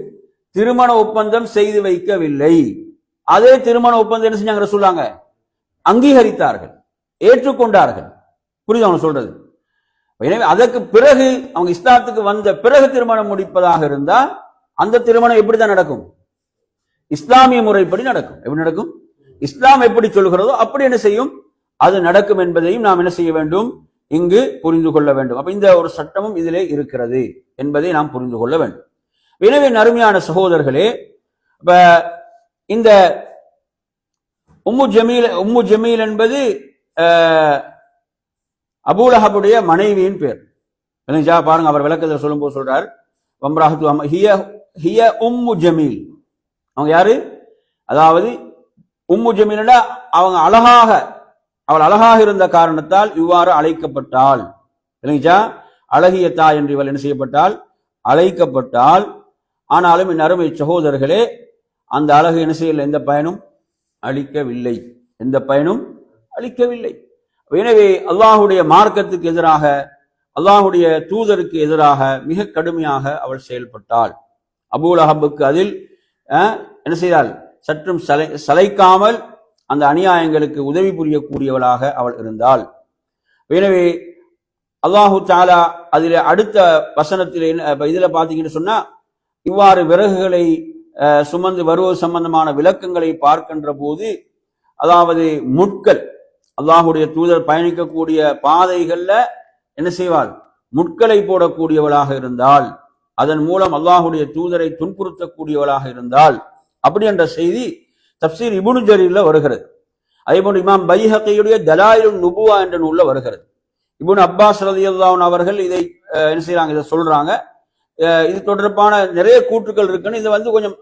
திருமண ஒப்பந்தம் செய்து வைக்கவில்லை. அதே திருமண ஒப்பந்தம் என்ன செஞ்சாங்க? ரசூலுல்லாஹ் அங்கீகரித்தார்கள், ஏற்றுக்கொண்டார்கள். புரியுது அவங்க சொல்றது? எனவே அதற்கு பிறகு அவங்க இஸ்லாத்துக்கு வந்த பிறகு திருமணம் முடிப்பதாக இருந்தால் அந்த திருமணம் எப்படிதான் நடக்கும்? இஸ்லாமிய முறைப்படி நடக்கும். எப்படி நடக்கும்? இஸ்லாம் எப்படி சொல்கிறதோ அப்படி என்ன செய்யும்? அது நடக்கும் என்பதையும் நாம் என்ன செய்ய வேண்டும்? இங்கு புரிந்து கொள்ள வேண்டும். அப்ப இந்த ஒரு சட்டமும் இதிலே இருக்கிறது என்பதை நாம் புரிந்து கொள்ள வேண்டும். எனவே நறுமையான சகோதரர்களே, இப்ப இந்த உம்மு ஜமீல் என்பது அபூலஹபுடைய மனைவியின் பேர். பாருங்க, அவர் விளக்கத்தை சொல்லும் போது சொல்றார், ஹிய உம்மு ஜமீல். அவங்க யாரு? அதாவது உம்மு ஜமீல் அவங்க அவள் அழகாக இருந்த காரணத்தால் இவ்வாறு அழைக்கப்பட்டாள். இல்லைங்களா? அழகிய தாய் என்று இவள் என்ன செய்யப்பட்டால்? அழைக்கப்பட்டால். ஆனாலும் என் அருமை சகோதரர்களே, அந்த அழகு என்ன செய்யல? எந்த பயனும் அளிக்கவில்லை. எந்த பயனும் அளிக்கவில்லை. எனவே அல்லாஹுடைய மார்க்கத்துக்கு எதிராக, அல்லாஹுடைய தூதருக்கு எதிராக மிக கடுமையாக அவள் செயல்பட்டாள். அபூலஹபுக்கு அதில் என்ன செய்தாள்? சற்றும் சளைக்காமல் அந்த அநியாயங்களுக்கு உதவி புரியக்கூடியவளாக அவள் இருந்தாள். எனவே அல்லாஹு தஆலா அதில் அடுத்த வசனத்தில் இதுல பாத்தீங்கன்னு சொன்னா, இவ்வாறு விறகுகளை சுமந்து வருவது சம்பந்தமான விளக்கங்களை பார்க்கின்ற போது, அதாவது முட்கள், அல்லாஹுடைய தூதர் பயணிக்கக்கூடிய பாதைகள்ல என்ன செய்வாள்? முட்களை போடக்கூடியவளாக இருந்தால், அதன் மூலம் அல்லாஹுடைய தூதரை துன்புறுத்தக்கூடியவளாக இருந்தால், அப்படி என்ற செய்தி தப்சீர் இப்னு ஜரீர்ல வருகிறது. அதே போன்று இமாம் பைஹகியுடைய தலாயிலுன் நுபுவா என்ற நூல்ல வருகிறது. இப்னு அப்பாஸ் ரலியல்லாஹு அன்ஹு அவர்கள் இதை என்ன செய்யறாங்க, இதை சொல்றாங்க. இது தொடர்பான நிறைய கூற்றுக்கள் இருக்குன்னு இது கொஞ்சம்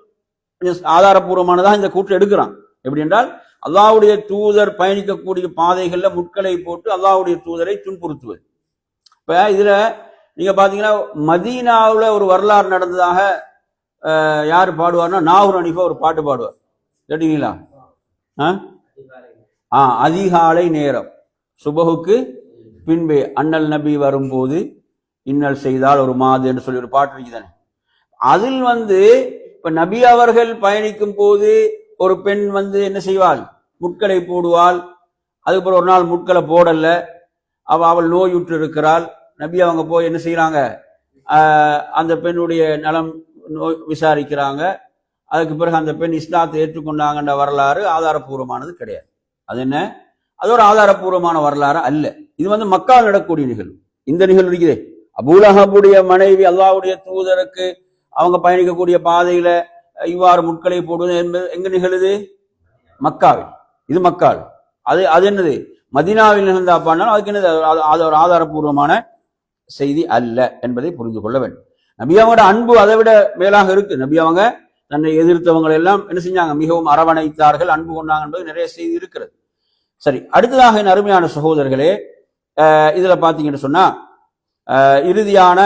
ஆதாரபூர்வமானதாக இந்த கூற்று எடுக்கிறான். எப்படி என்றால், அல்லாஹ்வுடைய தூதர் பயணிக்கக்கூடிய பாதைகள்ல முட்களை போட்டு அல்லாஹ்வுடைய தூதரை துன்புறுத்துவது. இப்ப இதுல நீங்க பாத்தீங்கன்னா மதீனாவுல ஒரு வரலாறு நடந்ததாக யாரு பாடுவார்னா நாகூர் ஹனீஃபா ஒரு பாட்டு பாடுவார், கேட்டீங்களா? அதிகாலை நேரம் சுபஹுக்கு பின்பே அண்ணல் நபி வரும்போது இன்னல் செய்தால் ஒரு மாது என்று சொல்லி ஒரு பாட்டு இருக்குதானே. அதில் இப்ப நபி அவர்கள் பயணிக்கும் போது ஒரு பெண் என்ன செய்வாள், முட்களை போடுவாள். அதுக்கப்புறம் ஒரு நாள் முட்களை போடல, அவள் நோயுற்று இருக்கிறாள். நபி அவங்க போய் என்ன செய்யறாங்க, அந்த பெண்ணுடைய நலம் விசாரிக்கிறாங்க. அதுக்கு பிறகு அந்த பெண் இஸ்லாத்தை ஏற்றுக்கொண்டாங்கன்ற வரலாறு ஆதாரபூர்வமானது கிடையாது. அது என்ன, அது ஒரு ஆதாரபூர்வமான வரலாறு அல்ல. இது மக்கால் நடக்கக்கூடிய நிகழ்வு. இந்த நிகழ்வு இருக்குதே, அபூலஹபுடைய மனைவி அல்லாஹ்வுடைய தூதருக்கு அவங்க பயணிக்கக்கூடிய பாதையில இவ்வாறு முட்களை போடுவது என்பது எங்க நிகழுது? மக்காவில். இது மக்கால். அது என்னது, மதீனாவில் நிகழ்ந்த அப்பானாலும் அதுக்கு என்னது, அது ஒரு ஆதாரபூர்வமான செய்தி அல்ல என்பதை புரிந்து கொள்ள வேண்டும். நபி அவங்களோட அன்பு அதை விட மேலாக இருக்கு. நபி அவங்க தன்னை எதிர்த்தவங்களை எல்லாம் என்ன செஞ்சாங்க, மிகவும் அரவணைத்தார்கள், அன்பு கொண்டாங்க என்பது நிறைய செய்தி இருக்கிறது. சரி, அடுத்ததாக என் அருமையான சகோதரர்களே, இதுல பாத்தீங்கன்னு சொன்னா இறுதியான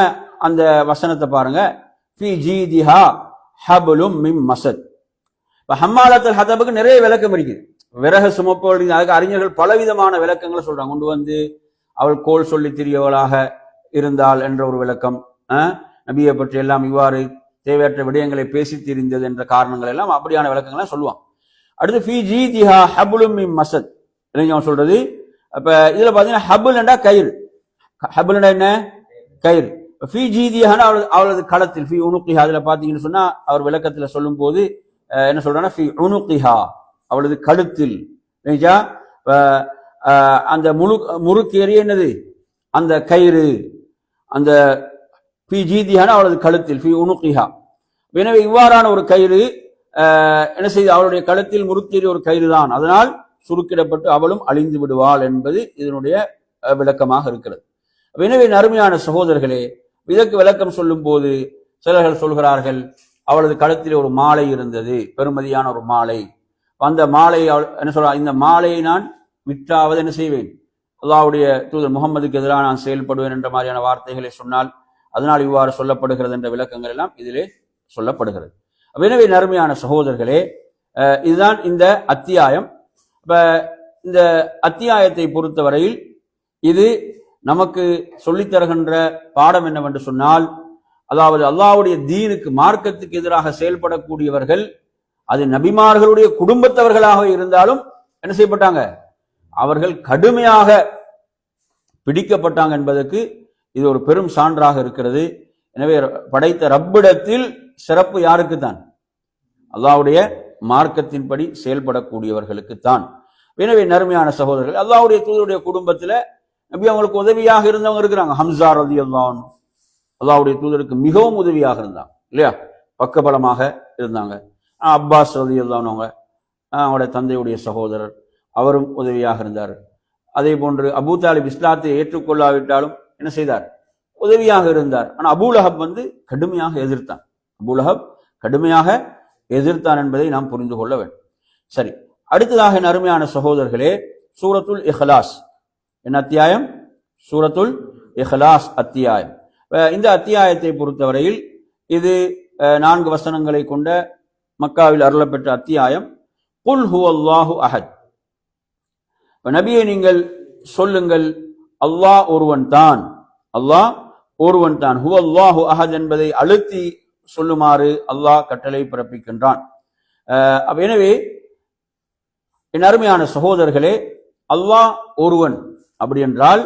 அந்த வசனத்தை பாருங்க. ஃபி ஜீதிஹா ஹப்லும் மின் மஸத். இப்ப ஹம்மாலத்துல் ஹதபுக்கு நிறைய விளக்கம் இருக்குது. விறகு சுமப்போல், அதுக்கு அறிஞர்கள் பலவிதமான விளக்கங்களை சொல்றாங்க. கொண்டு அவள் கோல் சொல்லி திரியவளாக இருந்தாள் என்ற ஒரு விளக்கம், நபியை பற்றி எல்லாம் இவ்வாறு தேவையற்ற விடயங்களை பேசி திரிந்தது என்ற காரணங்கள் எல்லாம், அப்படியான விளக்கங்களை சொல்லுவாங்க. அடுத்து ஃபி ஜீதிஹா ஹப்லும் மின் மஸத் சொல்றது. அப்ப இதுல பாத்தீங்கன்னா ஹபுல் என்றா கயிறு, ஹபுல் என்ன, கயிறு. ஃபி ஜீதிஹான அவளது களத்தில், ஃபி உனுகிஹா அதுல பாத்தீங்கன்னு சொன்னா அவர் விளக்கத்துல சொல்லும் போது என்ன சொல்றாங்கன்னா ஃபி உனுகிஹா அவளது கழுத்தில். அந்த முறுக்கேறிய என்னது, அந்த கயிறு, அந்த ஃபி ஜீதிஹான அவளது கழுத்தில், ஃபி உனுகிஹா. எனவே இவ்வாறான ஒரு கயிறு என்ன செய்து, அவளுடைய கழுத்தில் முறுக்கேறிய ஒரு கயிறு தான், அதனால் சுருக்கிடப்பட்டு அவளும் அழிந்து விடுவாள் என்பது இதனுடைய விளக்கமாக இருக்கிறது. எனவே அருமையான சகோதரர்களே, இதற்கு விளக்கம் சொல்லும் போது சிலர்கள் சொல்கிறார்கள், அவளது கழுத்தில் ஒரு மாலை இருந்தது, பெருமதியான ஒரு மாலை. அந்த மாலை என்ன சொல்ற, இந்த மாலையை நான் விற்றாவது என்ன செய்வேன், அல்லாஹ்வுடைய தூதர் முகமதுக்கு எதிராக நான் செயல்படுவேன் என்ற மாதிரியான வார்த்தைகளை சொன்னால் அதனால் இவ்வாறு சொல்லப்படுகிறது என்ற விளக்கங்கள் எல்லாம் இதிலே சொல்லப்படுகிறது. எனவே அருமையான சகோதரர்களே, இதுதான் இந்த அத்தியாயம். இப்ப இந்த அத்தியாயத்தை பொறுத்தவரையில் இது நமக்கு சொல்லித்தருகின்ற பாடம் என்னவென்று சொன்னால், அதாவது அல்லாஹ்வுடைய தீனுக்கு, மார்க்கத்துக்கு எதிராக செயல்படக்கூடியவர்கள், அது நபிமார்களுடைய குடும்பத்தவர்களாக இருந்தாலும் என்ன செய்யப்பட்டாங்க, அவர்கள் கடுமையாக பிடிக்கப்பட்டாங்க என்பதற்கு இது ஒரு பெரும் சான்றாக இருக்கிறது. எனவே படைத்த ரப்பிடத்தில் சிறப்பு யாருக்குத்தான், அல்லாஹ்வுடைய மார்க்கத்தின்படி செயல்படக்கூடியவர்களுக்குத்தான். எனவே நறுமையான சகோதரர்கள், அல்லாஹ்வுடைய தூதருடைய குடும்பத்துல நபி அவங்களுக்கு உதவியாக இருந்தவங்க இருக்கிறாங்க. ஹம்சா ரலியல்லாஹு அன்ஹு அல்லாஹ்வுடைய தூதருக்கு மிகவும் உதவியாக இருந்தாங்க இல்லையா, பக்கபலமாக இருந்தாங்க. அப்பாஸ் ரலியல்லாஹு அன்ஹு அவங்களுடைய தந்தையுடைய சகோதரர், அவரும் உதவியாக இருந்தார். அதே போன்று அபூ தாலிப் இஸ்லாத்தை ஏற்றுக்கொள்ளாவிட்டாலும் என்ன செய்தார், உதவியாக இருந்தார். ஆனா அபூலஹப் கடுமையாக எதிர்த்தான், அபூலஹப் கடுமையாக எதிர்த்தான் என்பதை நாம் புரிந்து கொள்ள வேண்டும். சரி, அடுத்ததாக என் அருமையான சகோதரர்களே, சூரத்துல் இஹ்லாஸ் என்ன அத்தியாயம், சூரத்துல் இஹ்லாஸ் அத்தியாயம். இந்த அத்தியாயத்தை பொறுத்தவரையில் இது 4 வசனங்களை கொண்ட மக்காவில் அருளப்பெற்ற அத்தியாயம். குல் ஹுவல்லாஹு அஹத், நபியை நீங்கள் சொல்லுங்கள், அல்லாஹ் ஒருவன் தான், அல்லாஹ் ஒருவன் தான். ஹுவல்லாஹு அஹத் என்பதை அழுத்தி சொல்லுமாறு அல்லாஹ் கட்டளை பிறப்பிக்கின்றான். எனவே என் அருமையான சகோதரர்களே, அல்லாஹ் ஒருவன் அப்படி என்றால்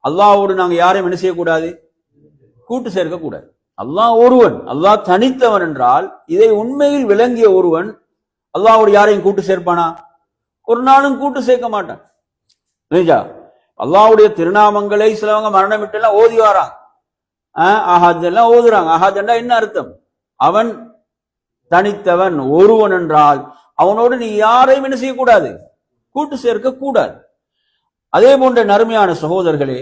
அல்லாஹ்வோடு நாங்கள் யாரையும் என்ன செய்யக்கூடாது, கூட்டு சேர்க்கக்கூடாது. அல்லாஹ் ஒருவன், அல்லாஹ் தனித்தவன் என்றால் இதை உண்மையில் விளங்கிய ஒருவன் அல்லாஹ்வோடு யாரையும் கூட்டு சேர்ப்பானா? ஒரு நாளும் கூட்டு சேர்க்க மாட்டான். அல்லாஹ்வுடைய திருநாமங்களை சிலவங்க மரணம் விட்டு எல்லாம் ஓதி வராங்க, அஹத் எல்லாம் ஓதுறாங்க. அஹத் என்றா என்ன அர்த்தம்? அவன் தனித்தவன், ஒருவன் என்றால் அவனோடு நீ யாரையும் என்ன செய்யக்கூடாது, கூட்டு சேர்க்க கூடாது. அதே போன்ற நறுமையான சகோதரர்களே,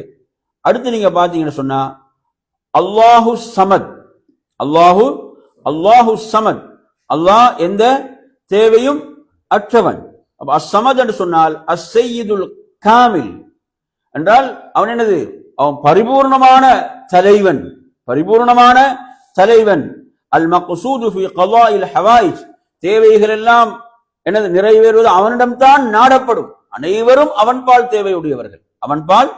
அடுத்து நீங்க பாத்தீங்கன்னு சொன்னா அல்லாஹு சமத், அல்லாஹு சமத், அல்லாஹ் எந்த தேவையும் அற்றவன். அப்ப அஸ்ஸமத் என்று சொன்னால் அஸ்ஸய்யிதுல் காமில் என்றால் அவன் என்னது, அவன் பரிபூர்ணமான தலைவன், பரிபூர்ணமான தலைவன். அல் மக்சூது ஃபி கதாஇல் ஹவாயிஜ், தேவைகள் எல்லாம் என்னது நிறைவேறுவது அவனிடம்தான் நாடப்படும். அனைவரும் அவன்பால் தேவையுடையவர்கள், அவன்பால்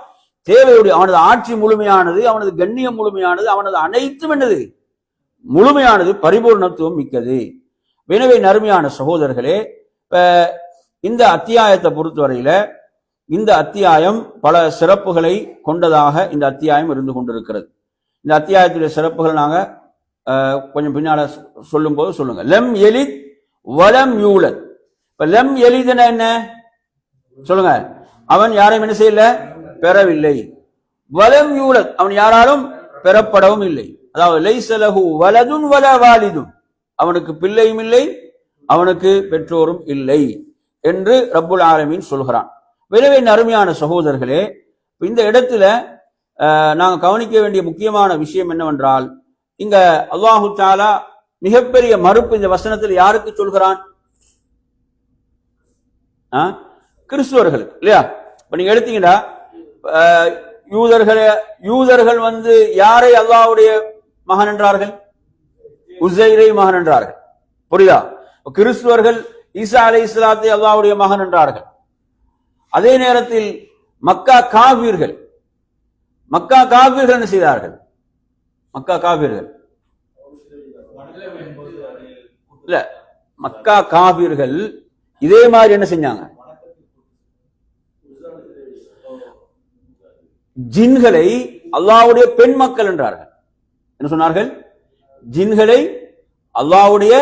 தேவையுடைய, அவனது ஆட்சி முழுமையானது, அவனது கண்ணியம் முழுமையானது, அவனது அனைத்தும் என்னது முழுமையானது, பரிபூர்ணத்துவம் மிக்கது. எனவே நறுமையான சகோதரர்களே, இந்த அத்தியாயத்தை பொறுத்தவரையில இந்த அத்தியாயம் பல சிறப்புகளை கொண்டதாக இந்த அத்தியாயம் இருந்து கொண்டிருக்கிறது. இந்த அத்தியாயத்துடைய சிறப்புகள் நாங்க கொஞ்சம் பின்னால சொல்லும் போது சொல்லுங்க. லம் எலித் வலம் யூலத். இப்ப லம் எலித்னா என்ன சொல்லுங்க, அவன் யாரையும் என்ன செய்யல, பெறவில்லை. வலம் யூலத், அவன் யாராலும் பெறப்படவும் இல்லை. அதாவது லைஸ லஹு வலதுன் வலா வாலிதுன், அவனுக்கு பிள்ளையும் இல்லை, அவனுக்கு பெற்றோரும் இல்லை என்று ரப்புல் ஆலமீன் சொல்கிறான். எனவே அருமையான சகோதரர்களே, இந்த இடத்துல நாங்க கவனிக்க வேண்டிய முக்கியமான விஷயம் என்னவென்றால், இங்க அல்லாஹு தஆலா மிகப்பெரிய மறுப்பு இந்த வசனத்தில் யாருக்கு சொல்கிறான்? கிறிஸ்துவர்களுக்கு, இல்லையா? இப்ப நீங்க எடுத்தீங்கன்னா யூதர்கள் வந்து யாரை அல்லாஹ்வுடைய மகன் என்றார்கள்? உஸைரை மகன் என்றார்கள். புரியுதா? கிறிஸ்துவர்கள் ஈசா அலைஹிஸ்ஸலாத்தை அல்லாஹ்வுடைய மகன் என்றார்கள். அதே நேரத்தில் மக்கா காஃபிர்கள் என்ன செய்தார்கள்? மக்கா காஃபிர்கள் இல்ல, மக்கா காஃபிர்கள் இதே மாதிரி என்ன செஞ்சாங்க? ஜின்களை அல்லாஹ்வுடைய பெண் மக்கள் என்றார்கள். என்ன சொன்னார்கள்? ஜின்களை அல்லாஹ்வுடைய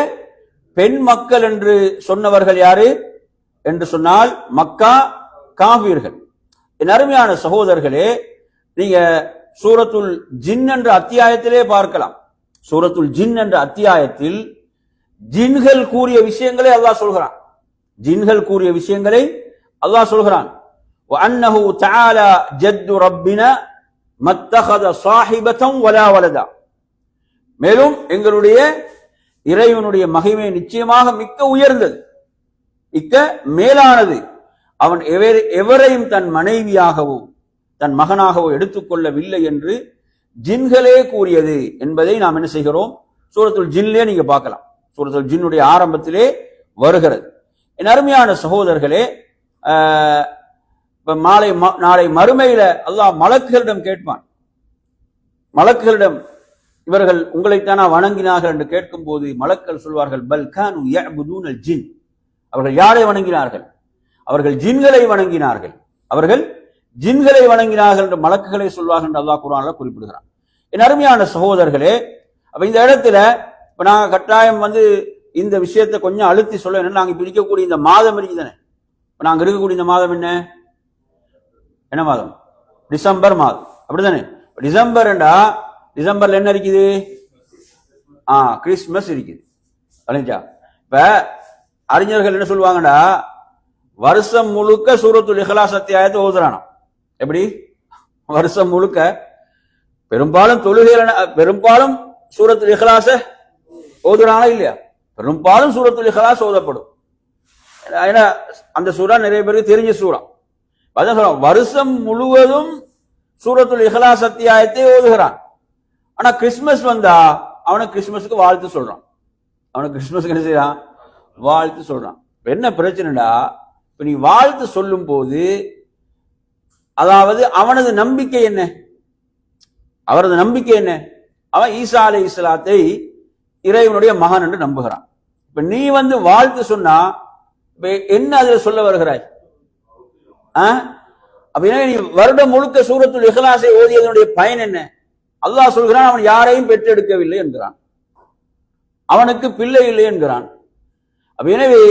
பெண் மக்கள் என்று சொன்னவர்கள் யாரு என்று சொன்னால் மக்கா காஃபிர்கள். என் அருமையான சகோதரர்களே, நீங்க சூரத்துல் ஜின் என்ற அத்தியாயத்திலே பார்க்கலாம். சூரத்துல் ஜின் என்ற அத்தியாயத்தில் ஜின்கள் கூறிய விஷயங்களை அல்லாஹ் சொல்கிறான். ஜின்கள் கூறிய விஷயங்களை அல்லாஹ் சொல்கிறான். وَأَنَّهُ تَعَالَى جَدُّ رَبِّنَا مَا اتَّخَذَ صَاحِبَةً وَلَا وَلَدًا. மேலும் எங்களுடைய இறைவனுடைய மகிமை நிச்சயமாக மிக்க உயர்ந்தது, மிக்க மேலானது. அவன் எவரையும் தன் மனைவியாகவோ தன் மகனாகவோ எடுத்துக்கொள்ளவில்லை என்று ஜின்களே கூறியது என்பதை நாம் என்ன செய்கிறோம்? சூரத்துல் ஜின்லே நீங்க பார்க்கலாம். சூரத்துல் ஜின்னுடைய ஆரம்பத்திலே வருகிறது. என் அருமையான சகோதரர்களே, நாளை மறுமையில அல்லாஹ் மலக்குகளிடம் கேட்பான். மலக்குகளிடம் இவர்கள் உங்களைத்தானா வணங்கினார்கள் என்று கேட்கும் போது மலக்கள் சொல்வார்கள், பல் கானு யஅ்புதூனல் ஜின், அவர்கள் யாரை வணங்கினார்கள்? அவர்கள் ஜின்களை வணங்கினார்கள், அவர்கள் ஜின்களை வணங்கினார்கள் என்று மலக்குகளை சொல்வார்கள் என்று அல்லாஹ் குர்ஆன்ல குறிப்பிடுகிறான். என் அருமையான சகோதரர்களே, அப்ப இந்த இடத்துல இப்ப நாங்க கட்டாயம் வந்து இந்த விஷயத்தை கொஞ்சம் அழுத்தி சொல்ல, என்ன நாங்க இப்ப இருக்கக்கூடிய இந்த மாதம் இருக்குதானே, இப்ப நாங்க இருக்கக்கூடிய இந்த மாதம் என்ன மாதம்? டிசம்பர் மாதம், அப்படித்தானே? டிசம்பர் என்றா டிசம்பர்ல என்ன இருக்குது? கிறிஸ்துமஸ் இருக்குது. இப்ப அறிஞர்கள் என்ன சொல்லுவாங்கடா, வருஷம் முழுக்க சூரத்துல் இக்லாஸ் அத்தியாயத்தை ஓதுறானா. எப்படி? வருஷம் முழுக்க பெரும்பாலும் தொழுகையில பெரும்பாலும் சூரத்துல் இக்லாஸ ஓதுறானா இல்லையா? பெரும்பாலும் சூரத்துல் இக்லாஸ் ஓதப்படும். ஏன்னா அந்த சூரா நிறைய பேருக்கு தெரிஞ்ச சூரா. அதான் சொல்றான், வருஷம் முழுவதும் சூரத்துல் இக்லாஸ் அத்தியாயத்தை ஓதுகிறான். ஆனா கிறிஸ்துமஸ் வந்தா அவனுக்கு கிறிஸ்துமஸுக்கு வாழ்த்து சொல்றான். அவனுக்கு கிறிஸ்துமஸுக்கு என்ன செய்யறான்? வாழ்த்து சொல்றான். என்ன பிரச்சனைடா, இப்ப நீ வாழ்த்து சொல்லும் போது அதாவது அவனது நம்பிக்கை என்ன? அவரது நம்பிக்கை என்ன? அவன் ஈசா அலைஹிஸ்ஸலாத்தை இறைவனுடைய மகன் என்று நம்புகிறான். இப்ப நீ வந்து வாழ்த்து சொன்னா என்ன அதுல சொல்ல வருகிறாய்? அப்ப நீ வருடம் முழுக்க சூரத்துல் இக்லாஸை ஓதியதனுடைய பயன் என்ன? அல்லாஹ் சொல்கிறான், அவன் யாரையும் பெற்றெடுக்கவில்லை என்கிறான், அவனுக்கு பிள்ளை இல்லை என்கிறான். அப்ப எனவே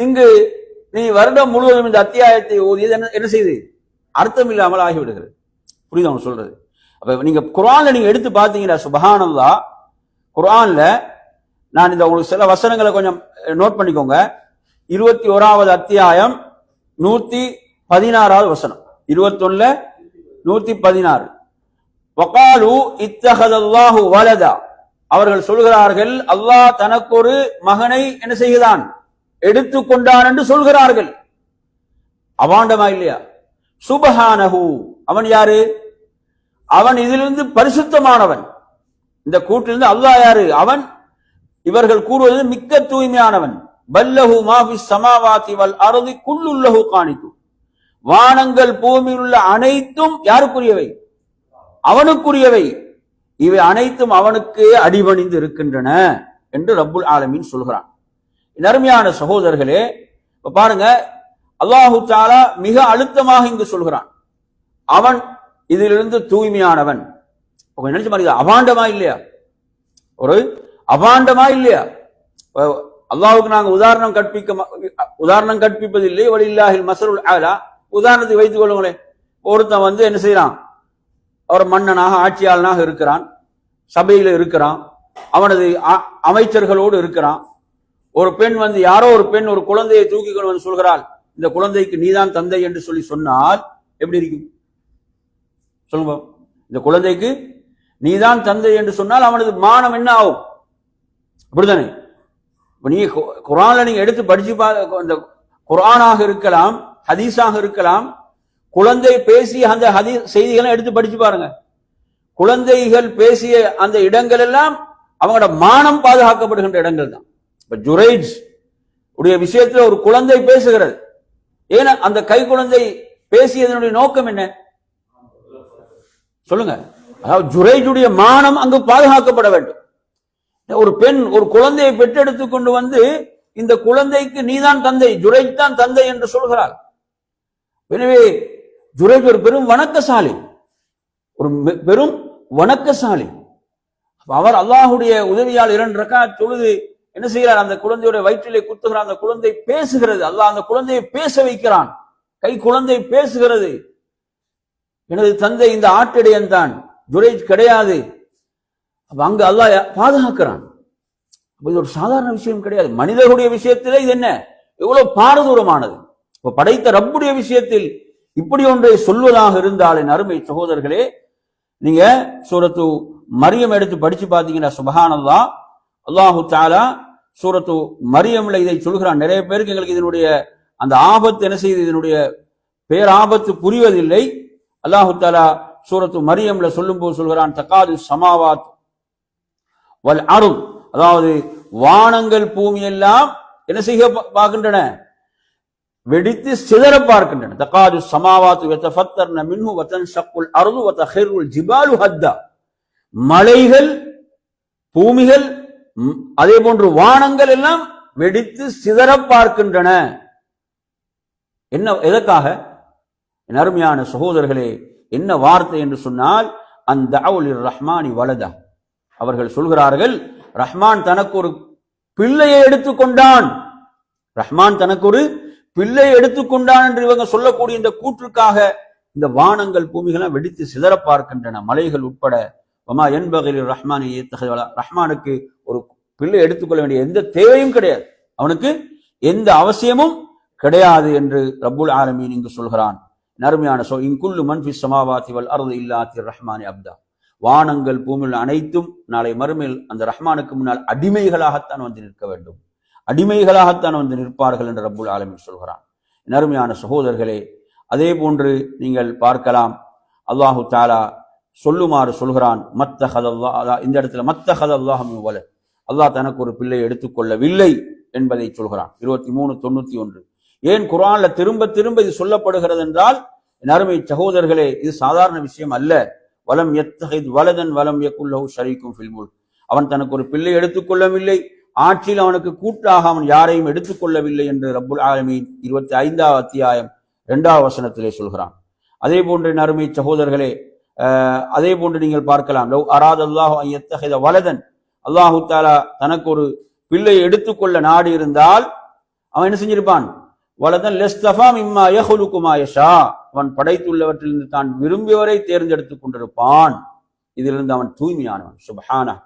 இங்கு நீ வருடம் முழுவதும் இந்த அத்தியாயத்தை ஓதியது என்ன செய்து அர்த்தம் இல்லாமல் ஆகிவிடுகிறது. புரியுது அவன் சொல்றது? அப்ப நீங்க குர்ஆன்ல நீங்க எடுத்து பாத்தீங்கன்னா, சுப்ஹானல்லாஹ், குர்ஆன்ல நான் இந்த உங்களுக்கு சில வசனங்களை கொஞ்சம் நோட் பண்ணிக்கோங்க. 21வது அத்தியாயம் 116வது வசனம், 21ல 116. வகாலு இத்தஹதல்லாஹு வலதா, அவர்கள் சொல்கிறார்கள் அல்லாஹ் தனக்கு ஒரு மகனை என்ன செய்கிறான், எடுத்துக்கொண்டான் என்று சொல்கிறார்கள். அவாண்டமா இல்லையா? சுபஹானஹு, அவன் யாரு? அவன் இதிலிருந்து பரிசுத்தமானவன். இந்த கூட்டிலிருந்து அல்லாஹ் யாரு? அவன் இவர்கள் கூறுவது மிக்க தூய்மையானவன். பல்லஹு மாஃபிஸ் ஸமாவாதி வல் அர்தி குல்லுல்லஹு கானிது, வானங்கள் பூமியில் உள்ள அனைத்தும் யாருக்குரியவை? அவனுக்குரியவை. இவை அனைத்தும் அவனுக்கு அடிபணிந்து இருக்கின்றன என்று ரப்புல் ஆலமீன் சொல்கிறான். அருமையான சகோதரர்களே, பாருங்க, அல்லாஹு தஆலா மிக அழுத்தமாக இங்கு சொல்கிறான், அவன் இதிலிருந்து தூய்மையானவன். நினைச்ச மாதிரி அபாண்டமா இல்லையா? ஒரு அபாண்டமா இல்லையா? அல்லாஹுக்கு நாங்க உதாரணம் கற்பிப்பதில்லை. வலில்லாஹில் மஸலுல் ஆலா. உதாரணத்தை வைத்துக் கொள்ளுங்களேன். ஒருத்தன் என்ன செய்யறான், அவர் மன்னனாக ஆட்சியாளனாக இருக்கிறான், சபையில இருக்கிறான், அவனது அமைச்சர்களோடு இருக்கிறான். ஒரு பெண் யாரோ ஒரு பெண் ஒரு குழந்தையை தூக்கி கொண்டு வந்து சொல்கிறாள், இந்த குழந்தைக்கு நீதான் தந்தை என்று சொன்னால் எப்படி இருக்கும் சொல்லுங்க? இந்த குழந்தைக்கு நீதான் தந்தை என்று சொன்னால் அவனது மானம் என்ன ஆகும்? அப்படித்தானே? நீங்க குர்ஆன்ல நீங்க எடுத்து படிச்சு இந்த குர்ஆனாக இருக்கலாம், ஹதீஸாக இருக்கலாம், குழந்தை பேசிய அந்த ஹதீஸ் செய்திகளை எடுத்து படிச்சு பாருங்க. குழந்தைகள் பேசிய அந்த இடங்கள் எல்லாம் அவங்களோட மானம் பாதுகாக்கப்படுகின்ற இடங்கள் தான். இப்ப ஜுரைஜ் உடைய விஷயத்துல ஒரு குழந்தை பேசுகிறது. ஏன்னா அந்த கை குழந்தை பேசியதனுடைய நோக்கம் என்ன சொல்லுங்க? அதாவது ஜுரைஜுடைய மானம் அங்கு பாதுகாக்கப்பட வேண்டும். ஒரு பெண் ஒரு குழந்தையை பெற்றெடுத்து கொண்டு இந்த குழந்தைக்கு நீதான் தந்தை, ஜுரைஜ் தான் தந்தை என்று சொல்கிறாள். எனவே ஜுரைஜ் ஒரு பெரும் வணக்கசாலி, ஒரு பெரும் வணக்கசாலி. அவர் அல்லாஹுடைய உதவியால் 2 ரக்காத் தொழுது என்ன செய்கிறார், அந்த குழந்தையுடைய வயிற்றிலே குத்துகிறார். அந்த குழந்தை பேசுகிறது. அல்லாஹ் அந்த குழந்தையை பேச வைக்கிறான். கை குழந்தை பேசுகிறது, எனது தந்தை இந்த ஆட்டிடையன் தான், ஜுரைஜ் கிடையாது. அங்கு அல்லாஹ் பாதுகாக்கிறான். இது ஒரு சாதாரண விஷயம் கிடையாது. மனிதர்களுடைய விஷயத்திலே இது என்ன எவ்வளவு பாரதூரமானது. இப்ப படைத்த ரப்புடைய விஷயத்தில் இப்படி ஒன்றை சொல்வதாக இருந்தால், என் அருமை சகோதரர்களே, நீங்க சூரத்து மரியம் எடுத்து படிச்சு பார்த்தீங்கன்னா சுப்ஹானல்லாஹ், அல்லாஹு தஆலா சூரத்து மரியம்ல இதை சொல்கிறான். நிறைய பேருக்கு எங்களுக்கு இதனுடைய அந்த ஆபத்து என்ன செய்து, இதனுடைய பேராபத்து புரிவதில்லை. அல்லாஹு தஆலா சூரத்து மரியம்ல சொல்லும் போது சொல்கிறான், தகாது சமாவாத் வல் அர்த், அதாவது வானங்கள் பூமி எல்லாம் என்ன செய்ய பார்க்கின்றன, வெடித்து சிதற பார்க்கின்றன. தகாது சமாவாத்து யதஃபத்தர்ன மின்ஹு வதன்ஷக்குல் அர்து வதஹிருல் ஜிபாலு ஹத்தா, மலைகள் பூமிகள் அதே போன்று வானங்கள் எல்லாம் வெடித்து சிதற பார்க்கின்றன. என்ன எதற்காக? என் அருமையான சகோதரர்களே, என்ன வார்த்தை என்று சொன்னால், அந்த அவுலிர் ரஹ்மானி வலதா, அவர்கள் சொல்கிறார்கள் ரஹ்மான் தனக்கு ஒரு பிள்ளையை எடுத்துக்கொண்டான், ரஹ்மான் தனக்கு ஒரு பிள்ளையை எடுத்துக்கொண்டான் என்று இவங்க சொல்லக்கூடிய இந்த கூற்றுக்காக இந்த வானங்கள் பூமிகள் வெடித்து சிதற பார்க்கின்றன, மலைகள் உட்பட. வமா யன்பகில் ரஹ்மான், ரஹ்மானுக்கு ஒரு பிள்ளை எடுத்துக்கொள்ள வேண்டிய எந்த தேவையும் கிடையாது, அவனுக்கு எந்த அவசியமும் கிடையாது என்று ரப்புல் ஆலமீன் இங்கு சொல்கிறான். நறுமையான இன்குல்லு மன் ஃபிஸ் ஸமாவாதி வல் அர்தி இல்லா அத்திர் ரஹ்மானி அப்தா, வானங்கள் பூமியில் அனைத்தும் நாளை மறுமையில் அந்த ரஹ்மானுக்கு முன்னால் அடிமைகளாகத்தான் நிற்க வேண்டும், அடிமைகளாகத்தான் நிற்பார்கள் என்று ரப்புல் ஆலமீன் சொல்கிறான். நறுமையான சகோதரர்களே, அதே போன்று நீங்கள் பார்க்கலாம், அல்லாஹு தஆலா சொல்லுமாறு சொல்கிறான், மத்தஹதல்லாஹ், இந்த இடத்துல மத்தஹதல்லாஹு மின் வலத், அல்லாஹ் தனக்கு ஒரு பிள்ளையை எடுத்துக்கொள்ளவில்லை என்பதை சொல்கிறான். 23:91. ஏன் குர்ஆன்ல திரும்ப திரும்ப இது சொல்லப்படுகிறது என்றால், என் அருமை சகோதரர்களே, இது சாதாரண விஷயம் அல்ல. வலம் யத்தஹித் வலதன் வலம் யகுல் லஹு ஷரீக்கும் ஃபில் முல்க், அவன் தனக்கு ஒரு பிள்ளை எடுத்துக்கொள்ளவில்லை, ஆட்சியில் அவனுக்கு கூட்டாக அவன் யாரையும் எடுத்துக்கொள்ளவில்லை என்று ரப்புல் ஆலமீன் 25வது அத்தியாயம் 2வது வசனத்திலே சொல்கிறான். அதே போன்று என் அருமை சகோதரர்களே, அதே போன்று நீங்கள் பார்க்கலாம், லவ் அராதல்லாஹு அன் யத்தஹித வலதன், அல்லாஹு தஆலா தனக்கு ஒரு பிள்ளை எடுத்துக்கொள்ள நாடி இருந்தால் அவன் என்ன செஞ்சிருப்பான், வலதன் லஸ்தஃபா மிம்மா யஹ்லுகு மா யஷா, அவன் படைத்துள்ளவற்றிலிருந்து தான் விரும்பியவரை தேர்ந்தெடுத்துக் கொண்டிருப்பான். இதிலிருந்து அவன் தூய்மையானவன். சுப்ஹானஹு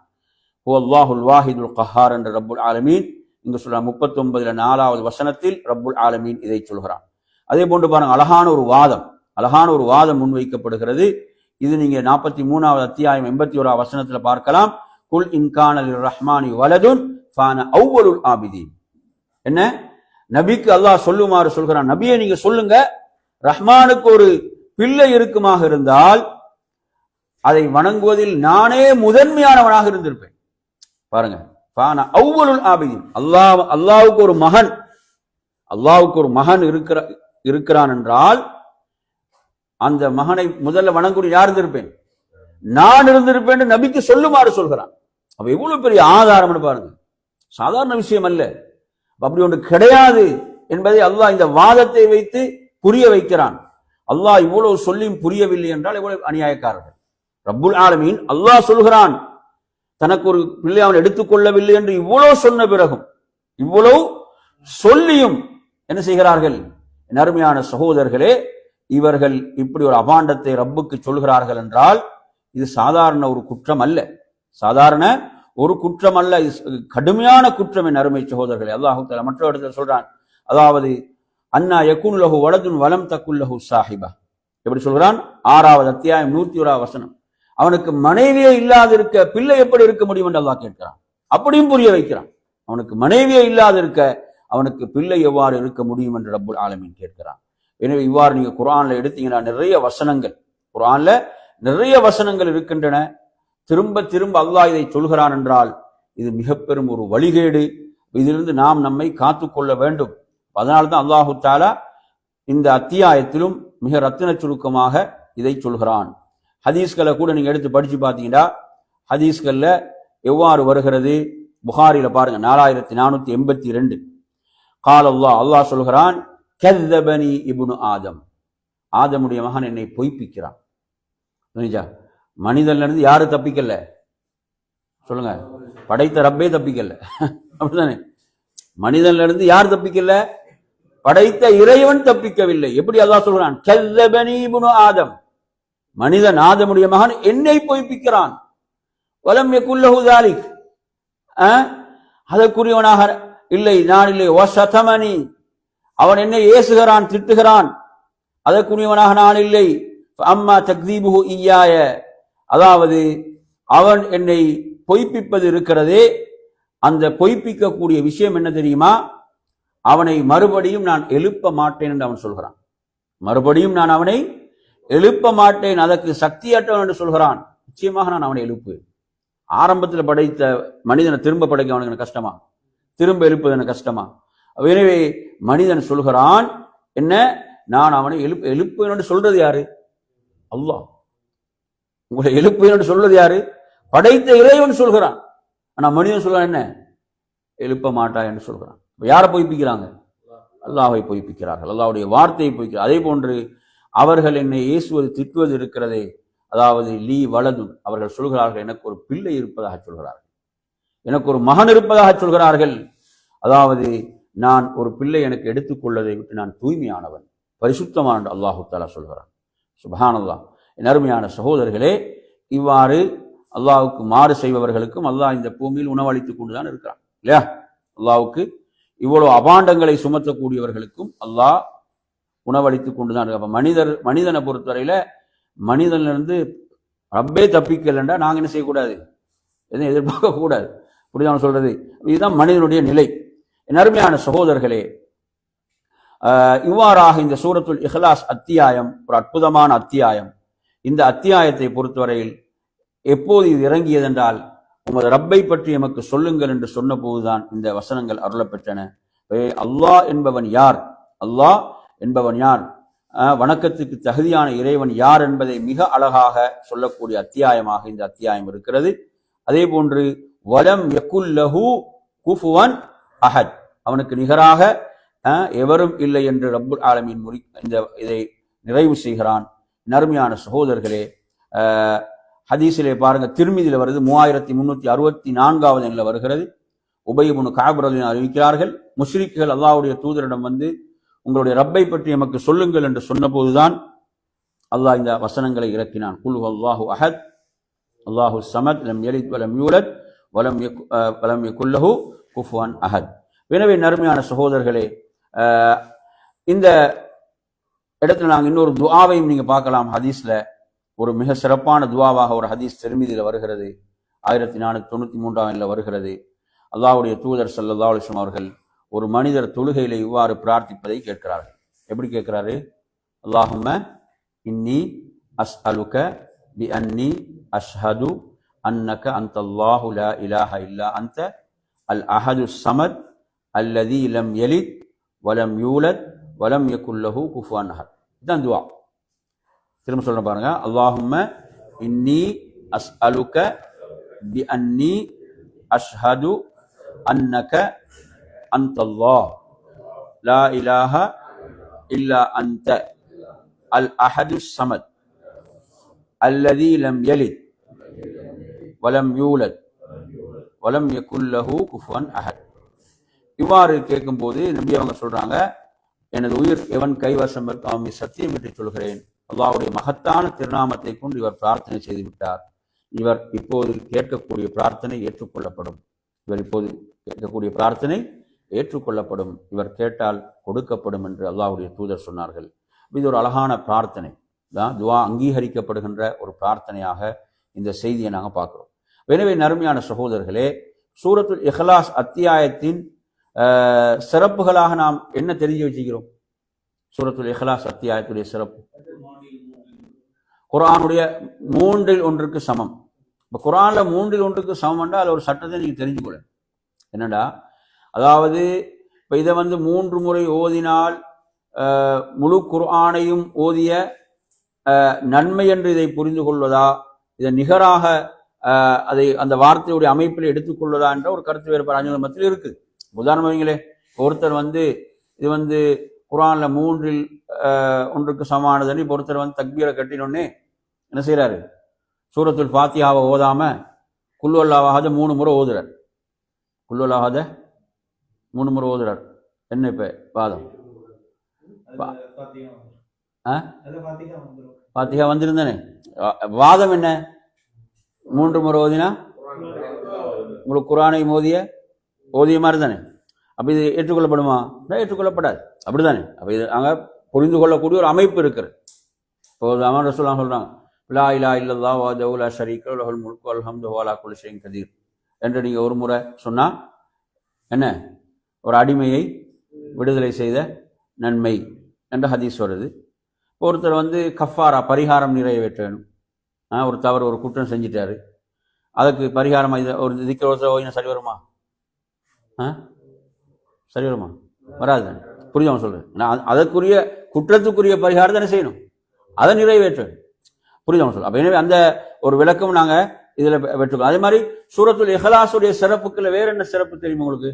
ஹுவல்லாஹுல் வாஹிதுல் கஹ்ஹார் என்று ரப்புல் ஆலமீன் இங்கு சொல்றான். 39ல 4வது வசனத்தில் ரப்புல் ஆலமீன் இதை சொல்கிறான். அதே போன்று பாருங்க, அழகான ஒரு வாதம் முன்வைக்கப்படுகிறது. இது நீங்க 43வது அத்தியாயம் 81வது வசனத்துல பார்க்கலாம். குல் இன்கான லிர்ரஹ்மானி வலதுன் ஃபான அவ்வலுல் ஆபிதீன். என்ன நபிக்கு அல்லாஹ் சொல்லுமாறு சொல்கிறான், நபியை நீங்க சொல்லுங்க, ரஹ்மானுக்கு ஒரு பிள்ளை இருக்குமாக இருந்தால் அதை வணங்குவதில் நானே முதன்மையானவனாக இருந்திருப்பேன். பாருங்க, ஃபான அவ்வலுல் ஆபிதீன். அல்லாஹ்வுக்கு ஒரு மகன் இருக்கிறான் என்றால் அந்த மகனை முதல்ல வணங்கக்கூடிய யார் இருந்திருப்பேன்? நான் இருந்திருப்பேன் நபிக்கு சொல்லுமாறு சொல்கிறான். அப்ப எவ்வளவு பெரிய ஆதாரம்னு பாருங்க, சாதாரண விஷயம் அல்ல. அப்படி ஒன்று கிடையாது என்பதை அல்லாஹ் இந்த வாதத்தை வைத்து புரிய வைக்கிறான். அல்லாஹ் இவ்வளவு சொல்லியும் புரியவில்லை என்றால் எவ்வளவு அநியாயக்காரர்கள். ரப்புல் ஆலமீன் அல்லாஹ் சொல்கிறான், தனக்கு ஒரு பிள்ளை அவன் எடுத்துக்கொள்ளவில்லை என்று இவ்வளவு சொன்ன பிறகும், இவ்வளவு சொல்லியும் என்ன செய்கிறார்கள்? என் அருமையான சகோதரர்களே, இவர்கள் இப்படி ஒரு அபாண்டத்தை ரப்புக்கு சொல்கிறார்கள் என்றால் இது சாதாரண ஒரு குற்றம் அல்ல, சாதாரண ஒரு குற்றம் அல்ல, கடுமையான குற்றம். என் அருமை சகோதரர்களே, அல்லாஹ் தஆலா மற்ற இடத்துல சொல்றான், அதாவது அன்னா யகுன் லஹு வலதுன் வலம் தகுல் லஹு சாஹிபா. எப்படி சொல்றான்? 6வது அத்தியாயம் 101வது வசனம். அவனுக்கு மனைவியே இல்லாதிருக்க பிள்ளை எப்படி இருக்க முடியும் என்று அல்லாஹ் கேட்கிறான். அப்படியும் புரிய வைக்கிறான். அவனுக்கு மனைவியே இல்லாதிருக்க அவனுக்கு பிள்ளை எவ்வாறு இருக்க முடியும் என்று ரப்புல் ஆலமீன் கேட்கிறான். எனவே இவ்வாறு நீங்க குர்ஆன்ல எடுத்தீங்கன்னா நிறைய வசனங்கள், குர்ஆன்ல நிறைய வசனங்கள் இருக்கின்றன. திரும்ப திரும்ப அல்லாஹ் இதை சொல்கிறான் என்றால் இது மிக பெரும் ஒரு வழிகேடு. இதிலிருந்து நாம் நம்மை காத்துக்கொள்ள வேண்டும். அதனால்தான் அல்லாஹு தஆலா இந்த அத்தியாயத்திலும் மிக ரத்தின சுருக்கமாக இதை சொல்கிறான். ஹதீஸ்களை கூட நீங்க எடுத்து படிச்சு பார்த்தீங்கன்னா ஹதீஸ்கள்ல எவ்வாறு வருகிறது? புகாரில பாருங்க, 4482. கால் அல்லாஹ் சொல்கிறான், கذبني இப்னு ஆதம், ஆதமுடைய மகன் என்னை பொய்ப்பிக்கிறான். மனிதன்ல இருந்து யாரு தப்பிக்கல? சொல்லுங்க, படைத்த ரப்பே தப்பிக்கல. அப்படிதானே? மனிதன்ல இருந்து யார் தப்பிக்கல? படைத்த இறைவன் தப்பிக்கவில்லை. எப்படி அல்லாஹ் சொல்கிறான்? கذبني இப்னு ஆதம், மனிதன் ஆதமுடைய மகன் என்னை பொய்ப்பிக்கிறான். வலம் யகுல் லஹு ذلك, அதற்குரியவனாக இல்லை, நான் இல்லை. வஸதமனி, அவன் என்னை ஏசுகிறான், திட்டுகிறான், அதற்குரியவனாக நான் இல்லை. அம்மா தக்தீபுஹு இய்யாய, அதாவது அவன் என்னை பொய்ப்பிப்பது இருக்கிறதே, அந்த பொய்ப்பிக்கக்கூடிய விஷயம் என்ன தெரியுமா? அவனை மறுபடியும் நான் எழுப்ப மாட்டேன் என்று அவன் சொல்கிறான். மறுபடியும் நான் அவனை எழுப்ப மாட்டேன், அதற்கு சக்தியற்றவன் என்று சொல்கிறான். நிச்சயமாக நான் அவனை எழுப்புவேன். ஆரம்பத்தில் படைத்த மனிதனை திரும்ப படைக்க அவனுக்கு கஷ்டமா? திரும்ப எழுப்பது எனக்கு கஷ்டமா? எனவே மனிதன் சொல்கிறான், என்ன, நான் அவனை எழுப்புவேன் என்று சொல்றது யாரு? அல்லாஹ். உங்களை எழுப்புவேன் என்று சொல்றது யாரு? படைத்த இறைவன் சொல்கிறான். ஆனா மனிதன் சொல்றான், என்ன, எழுப்ப மாட்டா என்று சொல்கிறான். யாரை பொய்ப்பிக்கிறாங்க? அல்லாஹ்வை பொய்ப்பிக்கிறார்கள், அல்லாஹ்வுடைய வார்த்தையை பொய்க்கிறார். அதே போன்று அவர்கள் என்னை ஏசுவது திட்டுவது இருக்கிறதே, அதாவது லீ வலது, அவர்கள் சொல்கிறார்கள் எனக்கு ஒரு பிள்ளை இருப்பதாக சொல்கிறார்கள், எனக்கு ஒரு மகன் இருப்பதாக சொல்கிறார்கள். அதாவது நான் ஒரு பிள்ளை எனக்கு எடுத்துக்கொள்ளதை விட்டு நான் தூய்மையானவன், பரிசுத்தமான அல்லாஹு தஆலா சொல்கிறான். சுப்ஹானல்லாஹ். என் அருமையான சகோதரர்களே, இவ்வாறு அல்லாஹ்வுக்கு மாறு செய்பவர்களுக்கும் அல்லாஹ் இந்த பூமியில் உணவளித்துக் கொண்டுதான் இருக்கிறான், இல்லையா? அல்லாஹ்வுக்கு இவ்வளவு அபாண்டங்களை சுமத்தக்கூடியவர்களுக்கும் அல்லாஹ் உணவளித்துக் கொண்டுதான் இருக்கு. அப்ப மனிதனை பொறுத்தவரையில மனிதனிலிருந்து ரப்பே தப்பிக்கலண்டா நாங்க என்ன செய்யக்கூடாது? எதுவும் எதிர்பார்க்க கூடாது. புரியுதா சொல்றது? இதுதான் மனிதனுடைய நிலை. என் அருமையான சகோதரர்களே, இவ்வாறாக இந்த சூரத்துல் இஹ்லாஸ் அத்தியாயம் ஒரு அற்புதமான அத்தியாயம். இந்த அத்தியாயத்தை பொறுத்தவரையில் எப்போது இது இறங்கியதென்றால், உமது ரப்பை பற்றி எமக்கு சொல்லுங்கள் என்று சொன்ன போதுதான் இந்த வசனங்கள் அருளப்பெற்றன. அல்லாஹ் என்பவன் யார், அல்லாஹ் என்பவன் யார், வணக்கத்துக்கு தகுதியான இறைவன் யார் என்பதை மிக அழகாக சொல்லக்கூடிய அத்தியாயமாக இந்த அத்தியாயம் இருக்கிறது. அதே போன்று வலம் யகுல் லஹு குஃபுவன் அஹத், அவனுக்கு நிகராக எவரும் இல்லை என்று ரப்புல் ஆலமீன் இதை நிறைவு செய்கிறான். நறுமையான சகோதரர்களே, ஹதீஸிலே பாருங்க, திர்மிதியில வருது, 3364வது எண்ணில் வருகிறது. உபய் இப்னு கஅப் ரலியல்லாஹு அன்ஹு அறிவிக்கிறார்கள், முஷ்ரிக்குகள் அல்லாஹ்வுடைய தூதரிடம் வந்து உங்களுடைய ரப்பை பற்றி எமக்கு சொல்லுங்கள் என்று சொன்னபோதுதான் அல்லாஹ் இந்த வசனங்களை இறக்கினான். குல் ஹுவல்லாஹு அஹத் அல்லாஹு ஸமத் லம் யலித் வலம் யூலத் வலம் யகுல் லஹு குஃபுவன் அஹத். எனவே நறுமையான சகோதரர்களே, இந்த இடத்துல நாங்கள் இன்னொரு துஆவையும் நீங்க பார்க்கலாம் ஹதீஸ்ல. ஒரு மிக சிறப்பான துவாவாக ஒரு ஹதீஸ் திருமிதியில் வருகிறது. 1493 வருகிறது. அல்லாஹ்வுடைய தூதர் ஸல்லல்லாஹு அலைஹி வஸல்லம் அவர்கள் ஒரு மனிதர் தொழுகையில இவ்வாறு பிரார்த்திப்பதை கேட்கிறார்கள். எப்படி கேட்கிறாரு? அல்லாஹும்ம இன்னி அஸ்அலுக பி அன்னி அஷ்ஹது அன்னக அன்தல்லாஹு லா இலாஹ இல்லா அன்த அல் அஹது ஸமத் அல்லதி லம் யலித் வலம் யூலத் வலம் யகுல் லஹு குஃபுவன் அஹத். இதுதான் துவா. திரும்ப சொல்ற பாருங்க. அல்லாஹும்ம இன்னி அஸ்அலுக பி அன்னி அஷ்ஹது அன்னக அன்தல்லாஹ் லா இலாஹ இல்லா அன்த அல் அஹது ஸமத் அல்லதி லம் யலித் வலம் யூலத் வலம் யகுல் லஹு குஃபுவன் அஹத். இவ்வாறு கேட்கும்போது நபி அவங்க சொல்றாங்க, எனது உயிர் எவன் கைவசம் அவன் சத்தியம் என்று சொல்கிறேன், அல்லாஹ்வுடைய மகத்தான திருநாமத்தை கொண்டு இவர் பிரார்த்தனை செய்து விட்டார். இவர் இப்போது கேட்கக்கூடிய பிரார்த்தனை ஏற்றுக்கொள்ளப்படும். இவர் கேட்டால் கொடுக்கப்படும் என்று அல்லாஹ்வுடைய தூதர் சொன்னார்கள். இது ஒரு அழகான பிரார்த்தனை தான். துவா அங்கீகரிக்கப்படுகின்ற ஒரு பிரார்த்தனையாக இந்த செய்தியை நாங்கள் பார்க்கிறோம். எனவே நறுமையான சகோதரர்களே, சூரத்துல் இஹ்லாஸ் அத்தியாயத்தின் சிறப்புகளாக நாம் என்ன தெரிஞ்சு வச்சுக்கிறோம்? சூரத்துல் இஹ்லாஸ் அத்தியாயத்துடைய சிறப்பு குர்ஆனுடைய 1/3 சமம். இப்போ குர்ஆன்ல 1/3 சமம் என்றால் அதில் ஒரு சட்டத்தை நீங்க தெரிஞ்சுக்கொள்ள என்னடா, அதாவது இப்போ இதை 3 முறை ஓதினால் முழு குர்ஆனையும் ஓதிய நன்மை என்று இதை புரிந்து கொள்வதா, இதை நிகராக அதை அந்த வார்த்தையுடைய அமைப்பில் எடுத்துக்கொள்வதா என்ற ஒரு கருத்து வேறுபாடு அறிஞர்கள் மத்தியில் இருக்குது. உதாரணம் வைங்களே, ஒருத்தர் இது குர்ஆன்ல 3/1 சமானதுன்னு இப்போ ஒருத்தர் தக்பீரை கட்டினோடனே என்ன செய்யறாரு? சூரத்துல் ஃபாத்திஹாவை ஓதாம குல் வல்லாஹ் 3 முறை ஓதுறார். குல் வல்லாஹ் 3 முறை ஓதுறார். என்ன இப்ப வாதம்? ஃபாத்திஹா வந்திருந்தானே, வாதம் என்ன? 3 முறை ஓதினா உங்களுக்கு குர்ஆனை ஓதிய மாதிரி தானே. அப்ப இது ஏற்றுக்கொள்ளப்படுமா? ஏற்றுக்கொள்ளப்படாது. அப்படித்தானே. அப்ப இது அங்க புரிந்து கொள்ளக்கூடிய ஒரு அமைப்பு இருக்கிறது. இப்போ அமர் ரசூலுல்லாஹ் சொல்றாங்க, லா இலாஹ இல்லல்லாஹ் வஹ்தஹு லா ஷரீக லஹு லஹுல் முல்கு வல் ஹம்து வஹுவ அலா குல்லி ஷைஇன் கதீர் என்று நீங்க ஒரு முறை சொன்னா என்ன? ஒரு அடிமையை விடுதலை செய்த நன்மை என்ற ஹதீஸ் வருது. ஒருத்தர் கஃபாரா பரிகாரம் நிறைவேற்றணும். ஒரு தவறு, ஒரு குற்றம் செஞ்சிட்டாரு, அதுக்கு பரிகாரம் ஒரு திக்ர் சரி வருமா? சரி வருமா? வராது தானே. புரியுது சொல்றேன். அதற்குரிய குற்றத்துக்குரிய பரிகாரம் தானே செய்யணும், அதை நிறைவேற்றணும். புரியுது சொல்றேன். அப்ப எனவே அந்த ஒரு விளக்கம் நாங்க இதுல பெற்றுக்கோம். அதே மாதிரி சூரத்துல் இஹ்லாஸுடைய சிறப்புக்குள்ள வேற என்ன சிறப்பு தெரியுமா உங்களுக்கு?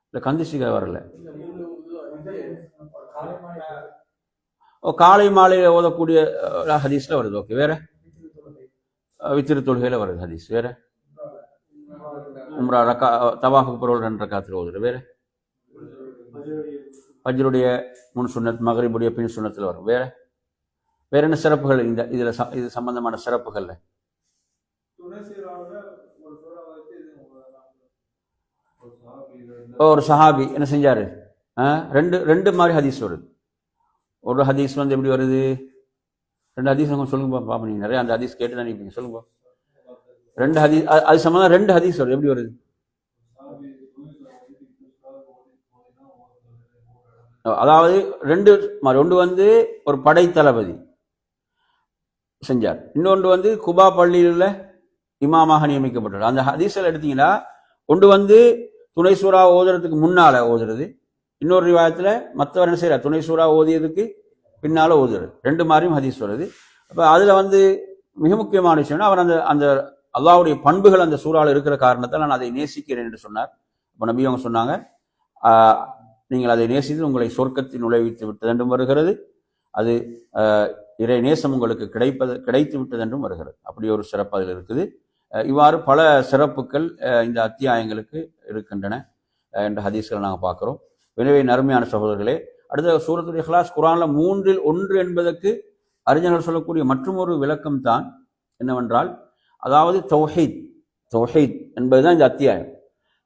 இல்ல கந்திசிக்க வரல. காலை மாலையில ஓதக்கூடிய ஹதீஸ்ல வருது. ஓகே, வேற வித்திரு தொழுகையில வருது ஹதீஸ். வேற உம்ரா தவாஃபுக்கு பிறகு 2 ரக்காத்துல ஓதுற. வேற ஃபஜ்ருடைய முன் சுன்னத், மக்ரிபுடைய பின் சுன்னத்துல வரும். வேற என்ன சிறப்புகள் இது சம்பந்தமான சிறப்புகள்ல? ஒரு சஹாபி என்ன செஞ்சாரு? ரெண்டு மாதிரி ஹதீஸ் வருது. ஒரு ஹதீஸ் எப்படி வருது? 2 ஹதீஸ் சொல்லுங்க பாப்பா. நீங்க நிறைய அந்த ஹதீஸ் கேட்டு தான் நீங்க சொல்லுங்க. 2 ஹதீஸ் அது சம்பந்தம் 2 ஹதீஸ் வருது. எப்படி வருது? அதாவது ஒன்று ஒரு படை தளபதி செஞ்சார், இன்னொன்று குபா பள்ளியில் இமாமாக நியமிக்கப்பட்டார். அந்த ஹதீஸ்ல எடுத்தீங்கன்னா ஒன்று துணை சூறா ஓதுறதுக்கு முன்னால ஓதுறது, இன்னொரு ரிவாயத்துல மற்றவர் என்ன செய்யறார்? துணை சூறா ஓதியதுக்கு பின்னால ஓதுறது. 2 மாதிரியும் ஹதீஸ் வருது. அப்ப அதுல மிக முக்கியமான விஷயம், அவர் அந்த அல்லாஹ்வுடைய பண்புகள் அந்த சூறாவில் இருக்கிற காரணத்தால் நான் அதை நேசிக்கிறேன் என்று சொன்னார். அப்ப நபி அவங்க சொன்னாங்க, நீங்கள் அதை நேசித்து உங்களை சொர்க்கத்தில் நுழைவித்து விட்டது என்றும் வருகிறது, அது இறை நேசம் உங்களுக்கு கிடைத்து விட்டது என்றும் வருகிறது. அப்படி ஒரு சிறப்பு அதில் இருக்குது. இவ்வாறு பல சிறப்புகள் இந்த அத்தியாயங்களுக்கு இருக்கின்றன என்ற ஹதீஸ்களை நாங்கள் பார்க்கிறோம். எனவே நறுமையான சகோதரர்களே, அடுத்த சூரத்துல் இஹ்லாஸ் குர்ஆன்ல 1/3 என்பதற்கு அறிஞர்கள் சொல்லக்கூடிய மற்றொரு விளக்கம் தான் என்னவென்றால், அதாவது தௌஹீத் என்பதுதான் இந்த அத்தியாயம்.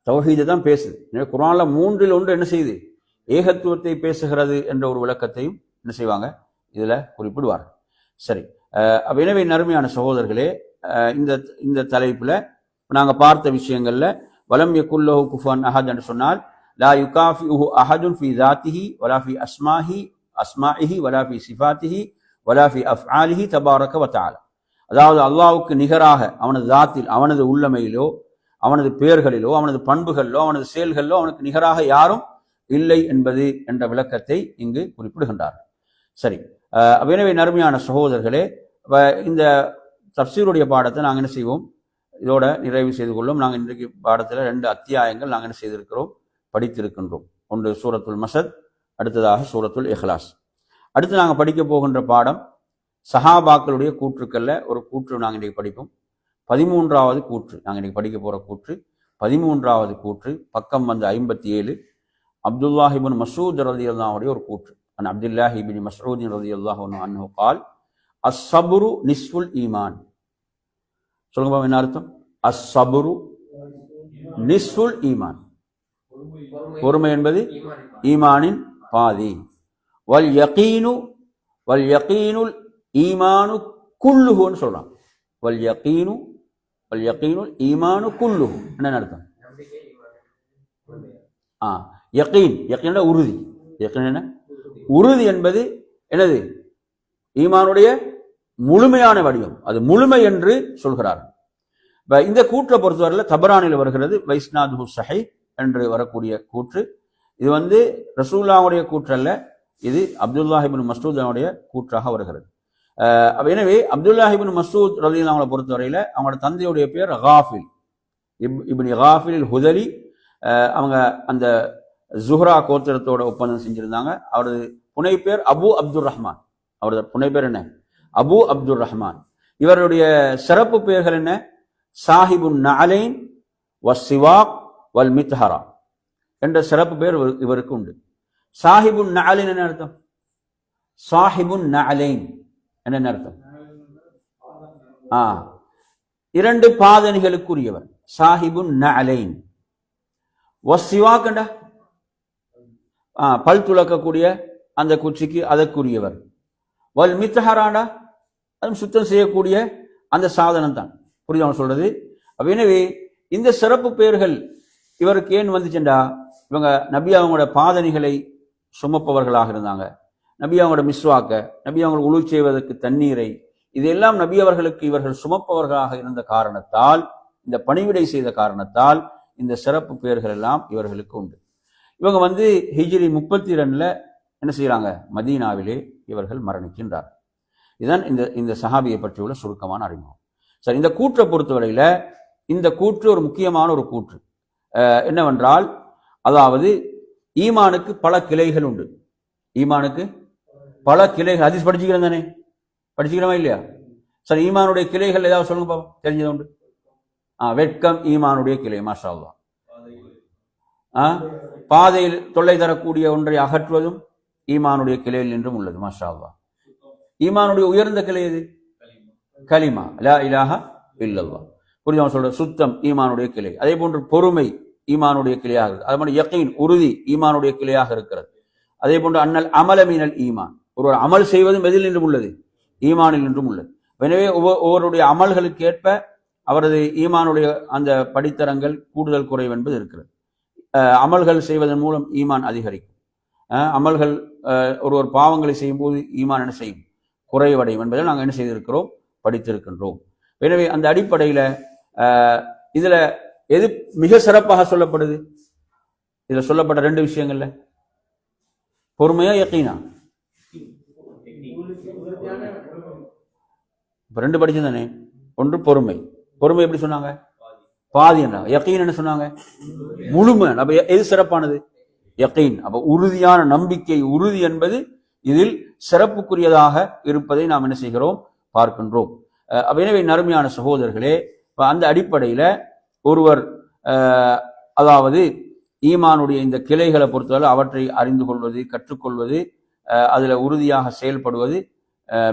தௌஹீதை தான் பேசுது. எனவே குர்ஆன்ல 1/3 என்ன செய்யுது? ஏகத்துவத்தை பேசுகிறது என்ற ஒரு விளக்கத்தையும் என்ன செய்வாங்க? இதுல குறிப்பிடுவார். சரி, எனவே நறுமையான சகோதரர்களே, இந்த இந்த தலைப்புல நாங்க பார்த்த விஷயங்கள்ல வலம் யகுல்லஹு குஃபுவன் அஹத் என்று சொன்னால் லா யுகாஃபிஹு அஹதுன் ஃபீ ذاتிஹி வலா ஃபீ அஸ்மாஇஹி வலா ஃபீ சிஃபாத்திஹி வலா ஃபீ அஃஆலிஹி தபாரக வ தஆலா. அதாவது அல்லாஹ்வுக்கு நிகராக அவனது தாத்தில், அவனது உள்ளமையிலோ, அவனது பெயர்களிலோ, அவனது பண்புகளிலோ, அவனது செயல்களிலோ அவனுக்கு நிகராக யாரும் இல்லை என்பது என்ற விளக்கத்தை இங்கு குறிப்பிடுகின்றார். சரி, எனவே நறுமையான சகோதரர்களே, இந்த தஃப்சீருடைய பாடத்தை நாங்கள் என்ன செய்வோம், இதோட நிறைவு செய்து கொள்ளும். நாங்கள் இன்றைக்கு பாடத்தில் 2 அத்தியாயங்கள் நாங்கள் என்ன செய்திருக்கிறோம், படித்திருக்கின்றோம். ஒன்று சூரத்துல் மஸத், அடுத்ததாக சூரத்துல் இஹ்லாஸ். அடுத்து நாங்கள் படிக்க போகின்ற பாடம் சஹாபாக்களுடைய கூற்றுக்கள்ல ஒரு கூற்று நாங்கள் இன்றைக்கு படிப்போம். 13வது கூற்று நாங்கள் இன்றைக்கு படிக்க போகிற கூற்று 13வது கூற்று, பக்கம் வந்து 57. அப்துல்லாஹ் இப்னு மஸ்ஊத் ரலியல்லாஹு அன்ஹு ஒரு கூற்று. அப்துல்லாஹ் இப்னு மஸ்ஊத் ரலியல்லாஹு அன்ஹு قال அஸ்ஸப்ரு நிஸ்ஃபுல் ஈமான். சொல்லுங்க பாப்போம், என்ன அர்த்தம்? அஸ்ஸப்ரு நிஸ்ஃபுல் ஈமான், பொறுமை என்பது ஈமானின் பாதி. வல் யகீனுல் ஈமானு குல்லுஹுன்னு சொல்றான். வல் யகீனுல் ஈமானு குல்லுஹு என்ன அர்த்தம்? யகீன் உறுதி. யகீன் என்ன? உறுதி என்பது என்னது? ஈமானுடைய முழுமையான வடிவம், அது முழுமை என்று சொல்கிறார். இந்த கூற்றை பொறுத்தவரையில் தபரானில் வருகிறது, வைஸ்னாதுஹு ஸஹீஹ் என்று வரக்கூடிய கூற்று. இது வந்து ரசூலுல்லாஹ்வுடைய கூற்றல்ல, இது அப்துல்லாஹ் இப்னு மஸ்ஊதுடைய கூற்றாக வருகிறது. எனவே அப்துல்லாஹ் இப்னு மஸ்ஊத் ரலியல்லாஹு அன்ஹு பொறுத்தவரையில அவங்களோட தந்தையுடைய பேர் காஃபில் இப்னு காஃபில் ஹுதலி. அவங்க அந்த ஜுஹ்ரா கோத்திரத்தோட ஒப்பந்தம் செஞ்சிருந்தாங்க. அவரது புனை பேர் அபு அப்துர் ரஹ்மான். அவரது புனை பேர் என்ன? அபு அப்துர் ரஹ்மான். இவருடைய சிறப்பு பெயர்கள் என்ன? சாஹிபுன் நஅலைன் வஸ்ஸிவாக் வல் மித்ஹரா என்ற சிறப்பு பெயர் இவருக்கு உண்டு. சாஹிபுன் நஅலைன் என்ன அர்த்தம்? சாஹிபுன் நஅலைன் என்ன அர்த்தம்? 2 பாதணிகளுக்குரியவர், சாஹிபுன் நஅலைன். வஸ்ஸிவாக் என்றா பல் துலக்கக்கூடிய அந்த குச்சிக்கு அதற்குரியவர். வல் மித்ஹராண்டா அதுவும் சுத்தம் செய்யக்கூடிய அந்த சாதனம் தான். புரியுது அவங்க சொல்றது? எனவே இந்த சிறப்பு பெயர்கள் இவருக்கு ஏன் வந்துச்சுண்டா, இவங்க நபி அவங்களோட பாதணிகளை சுமப்பவர்களாக இருந்தாங்க. நபி அவங்களோட மிஸ்வாக்க, நபி அவங்களை உழு செய்வதற்கு தண்ணீரை, இதெல்லாம் நபி அவர்களுக்கு இவர்கள் சுமப்பவர்களாக இருந்த காரணத்தால், இந்த பணிவிடை செய்த காரணத்தால் இந்த சிறப்பு பெயர்கள் எல்லாம் இவர்களுக்கு உண்டு. இவங்க வந்து ஹிஜ்ரி 32 என்ன செய்யறாங்க? மதீனாவிலே இவர்கள் மரணிக்கின்றார். இதுதான் இந்த சஹாபியை பற்றியுள்ள சுருக்கமான அறிமுகம். சரி, இந்த கூற்றை பொறுத்தவரையில இந்த கூற்று ஒரு முக்கியமான ஒரு கூற்று. என்னவென்றால், அதாவது ஈமானுக்கு பல கிளைகள் உண்டு. ஈமானுக்கு பல கிளைகள். ஹதீஸ் படிச்சுக்கிறேன் தானே? படிச்சுக்கிறோமா இல்லையா? சரி, ஈமானுடைய கிளைகள் ஏதாவது சொல்லுங்க பாப்போம், தெரிஞ்சது உண்டு. வெட்கம் ஈமானுடைய கிளை. மாஷா அல்லாஹ். பாதையில் தொல்லை தரக்கூடிய ஒன்றை அகற்றுவதும் ஈமானுடைய கிளையில் நின்றும் உள்ளது. மாஷா அல்லாஹ். ஈமானுடைய உயர்ந்த கிளை எது? கலிமா, லா இலாஹா இல்லல்லாஹ். புரியுது சொல்ற? சுத்தம் ஈமானுடைய கிளை. அதே போன்று பொறுமை ஈமானுடைய கிளையாக இருக்கு. அதே மாதிரி யகீன் உறுதி ஈமானுடைய கிளையாக இருக்கிறது. அதே போன்று அன்னல் அமல மீனல் ஈமான், ஒருவர் அமல் செய்வதும் எதில் நின்றும் உள்ளது? ஈமானில் நின்றும் உள்ளது. எனவே ஒவ்வொருடைய அமல்களுக்கு ஏற்ப அவரது ஈமானுடைய அந்த படித்தரங்கள் கூடுதல் குறைவு என்பது இருக்கிறது. அமல்கள் செய்வதன் மூலம் ஈமான் அதிகரிக்கும். அமல்கள் ஒருவர் பாவங்களை செய்யும் போது ஈமான் என்ன செய்யும்? குறைவடையும் என்பதை நாங்கள் என்ன செய்திருக்கிறோம்? படித்திருக்கின்றோம். எனவே அந்த அடிப்படையில் இதுல எது மிக சிறப்பாக சொல்லப்படுது? இதுல சொல்லப்பட்ட 2 விஷயங்கள்ல பொறுமையா யகீனா? இப்ப 2 படிச்சு தானே. ஒன்று பொறுமை. பொறுமை எப்படி சொன்னாங்க? பாதி. என்ன யகீன் என்ன சொன்னாங்க? முழுமை. அப்ப எது சிறப்பானது? யகீன். அப்ப உறுதியான நம்பிக்கை, உறுதி என்பது இதில் சிறப்புக்குரியதாக இருப்பதை நாம் என்ன செய்கிறோம்? பார்க்கின்றோம். எனவே நறுமையான சகோதரர்களே, அந்த அடிப்படையில ஒருவர் அதாவது ஈமானுடைய இந்த கிளைகளை பொறுத்தவரை அவற்றை அறிந்து கொள்வது, கற்றுக்கொள்வது, அதுல உறுதியாக செயல்படுவது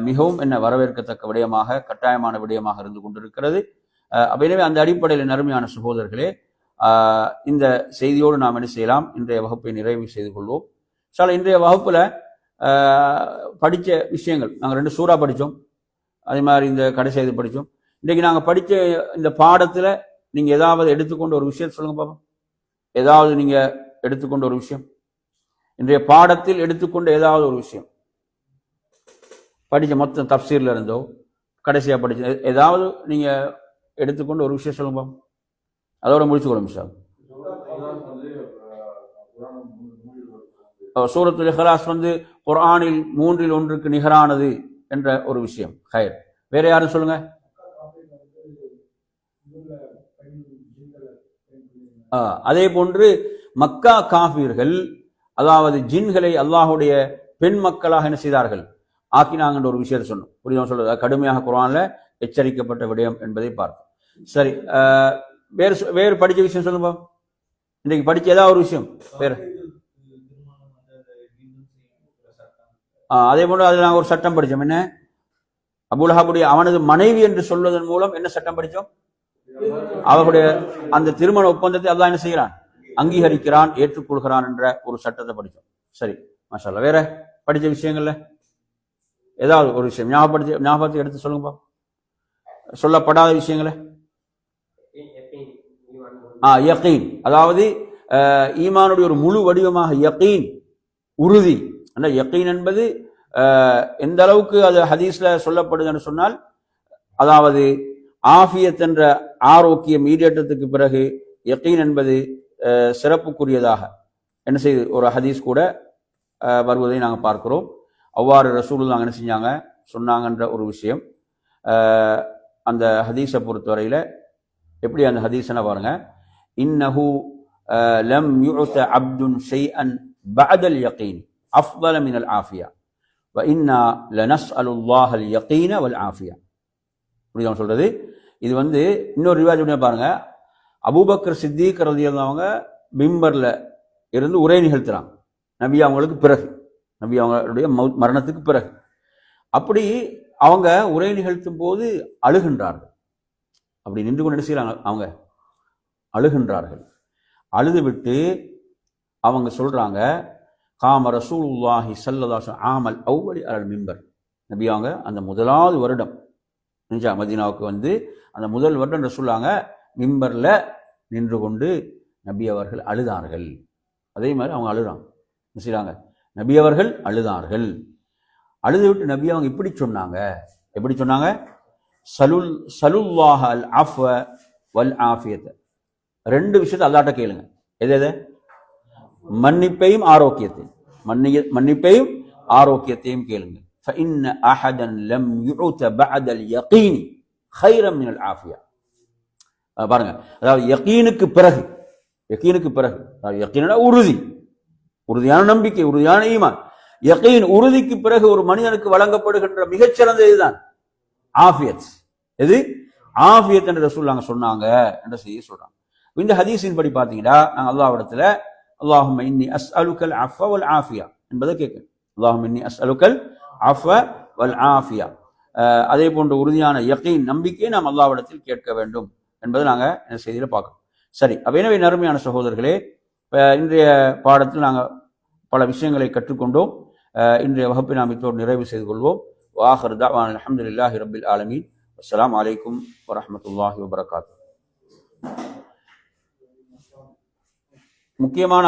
மிகவும் என்ன வரவேற்கத்தக்க விடயமாக, கட்டாயமான விடயமாக இருந்து கொண்டிருக்கிறது. எனவே அந்த அடிப்படையில் நறுமையான சகோதரர்களே, இந்த செய்தியோடு நாம் என்ன செய்யலாம்? இன்றைய வகுப்பை நிறைவு செய்து கொள்வோம். இன்றைய வகுப்புல படித்த விஷயங்கள். நாங்கள் 2 சூறா படித்தோம், அதே மாதிரி இந்த கடைசி இது படித்தோம். இன்றைக்கு நாங்கள் படித்த இந்த பாடத்தில் நீங்கள் ஏதாவது எடுத்துக்கொண்ட ஒரு விஷயத்தை சொல்லுங்க பாப்போம். ஏதாவது நீங்கள் எடுத்துக்கொண்ட ஒரு விஷயம், இன்றைய பாடத்தில் எடுத்துக்கொண்ட ஏதாவது ஒரு விஷயம், படித்த மொத்தம் தப்சீர்ல இருந்தோ கடைசியாக படிச்ச ஏதாவது நீங்கள் எடுத்துக்கொண்டு ஒரு விஷயம் சொல்லுங்க பாப்போம். அதோட முடிச்சுக்கொள்ளும் சார். சூரத்துல் இக்லாஸ் குர்ஆனில் 3 1 நிகரானது என்ற ஒரு விஷயம். ஹைர், வேற யாரும் சொல்லுங்க. அதே போன்று மக்கா காஃபிர்கள், அதாவது ஜின்களை அல்லாஹுடைய பெண் மக்களாக என்ன செய்தார்கள், ஆக்கினாங்கன்ற ஒரு விஷயத்தை சொன்னோம். புரியுதா சொல்றது? கடுமையாக குர்ஆன்ல எச்சரிக்கப்பட்ட விடயம் என்பதை பார்த்தோம். சரி, வேறு படிச்ச விஷயம் சொல்லுங்க. இன்றைக்கு படிச்ச ஏதாவது ஒரு விஷயம் வேற. அதே போன்று அதில் நாங்கள் ஒரு சட்டம் படித்தோம். என்ன? அபூலஹபுடைய அவனது மனைவி என்று சொல்வதன் மூலம் என்ன சட்டம் படித்தோம்? அவருடைய அந்த திருமண ஒப்பந்தத்தை அல்லாஹ் என்ன செய்கிறான், அங்கீகரிக்கிறான், ஏற்றுக்கொள்கிறான் என்ற ஒரு சட்டத்தை படித்தோம். சரி, மாஷா அல்லாஹ். வேற படித்த விஷயங்கள்ல ஏதாவது ஒரு விஷயம் ஞாபகத்தை எடுத்து சொல்லுங்கப்பா. சொல்லப்படாத விஷயங்களை. யகீன், அதாவது ஈமானுடைய ஒரு முழு வடிவமாக யகீன், உறுதி. அந்த யகீன் என்பது எந்த அளவுக்கு அது ஹதீஸ்ல சொல்லப்படுது என்று சொன்னால், அதாவது ஆஃபியத் என்ற ஆரோக்கியம் ஈடேற்றத்துக்கு பிறகு யகீன் என்பது சிறப்புக்குரியதாக என்ன செய்து ஒரு ஹதீஸ் கூட வருவதை நாங்கள் பார்க்கிறோம். அவ்வாறு ரசூலுல்லாஹ் என்ன செஞ்சாங்க, சொன்னாங்கன்ற ஒரு விஷயம். அந்த ஹதீஸை பொறுத்தவரையில் எப்படி அந்த ஹதீஸ்னா பாருங்க. இன்னஹு லம் யுஅத அப்துன் ஷைஅன் பஅதல் யகீன் அஃதல மினல் ஆஃபியா வ இன்னா லனஸ்அலுல்லாஹல் யகீன வல் ஆஃபியா. புரியுதா சொல்றது? இது இன்னொரு ரிவாயத் பாருங்க. அபூபக்கர் சித்திக் ரலியல்லாஹு அன்ஹு மிம்பர்ல இருந்து உரை நிகழ்த்துறாங்க, நபி அவங்களுக்கு பிறகு, நபி அவங்களுடைய மரணத்துக்கு பிறகு. அப்படி அவங்க உரை நிகழ்த்தும் போது அழுகின்றார்கள். அப்படி நின்று கொண்டு என்ன செய்யறாங்க, அவங்க அழுகின்றார்கள். அழுது விட்டு அவங்க சொல்றாங்க, காம ரசூலுல்லாஹி ஸல்லல்லாஹு அலைஹி வஸல்லம் ஆமல் அவ்வலி அலல் மிம்பர். நபி அவங்க அந்த முதலாவது வருடம் மதீனாவுக்கு அந்த முதல் வருடம் ரசூலுல்லாஹ் மிம்பர்ல நின்று கொண்டு நபி அவர்கள் அழுதார்கள். அதே மாதிரி அவங்க அழுறாங்க, என்ன செய்றாங்க, நபி அவர்கள் அழுதார்கள். அழுது விட்டு நபி அவங்க இப்படி சொன்னாங்க. எப்படி சொன்னாங்க? சலுல்லாஹ அல் அஃவ வல் ஆஃபியத். 2 விஷயத்தை அல்லாஹ்ட்ட கேளுங்க. எது? மன்னிப்பையும் ஆரோக்கியத்தையும். மன்னிப்பையும் ஆரோக்கியத்தையும் கேளுங்க. فإن أحدا لم يعط بعد اليقين خيرا من العافية. பாருங்க, அதாவது யகீனுக்கு பிறகு, யகீனா உறுதியான நம்பிக்கை, உறுதியான ஈமான். யகீன் உறுதிக்கு பிறகு ஒரு மனிதனுக்கு வழங்கப்படுகின்ற மிகச்சிறந்த இதுதான் ஆஃபியத். எது? ஆஃபியத் என்று ரசூலுல்லாஹ் சொன்னாங்க என்ற செய்தி சொல்றாங்க. இந்த ஹதீஸின் படி பார்த்தீங்கன்னா, நாங்கள் அல்லாஹ்விடத்துல அல்லாஹும்ம இன்னி அஸ்அலுக்கல் அஃவ வல் ஆஃபியா என்பதை கேட்கிறோம். அல்லாஹும்ம இன்னி அஸ்அலுக்கல் அஃவ வல் ஆஃபியா. அதே போன்ற உறுதியான யகீன் நம்பிக்கையை நாம் அல்லாஹ்விடத்தில் கேட்க வேண்டும் என்பதை நாங்கள் இந்த செய்தியில் பார்க்கணும். சரி, அப்ப எனவே நறுமையான சகோதரர்களே, இன்றைய பாடத்தில் நாங்கள் பல விஷயங்களை கற்றுக்கொண்டோம். இன்றைய வகுப்பை நாம் இத்தோடு நிறைவு செய்து கொள்வோம். வாஹிரு தஅவானா அல்ஹம்துலில்லாஹி ரப்பில் ஆலமீன். அஸ்ஸலாமு அலைக்கும் வரஹ்மத்துல்லாஹி வபரகாத்துஹு. முக்கியமான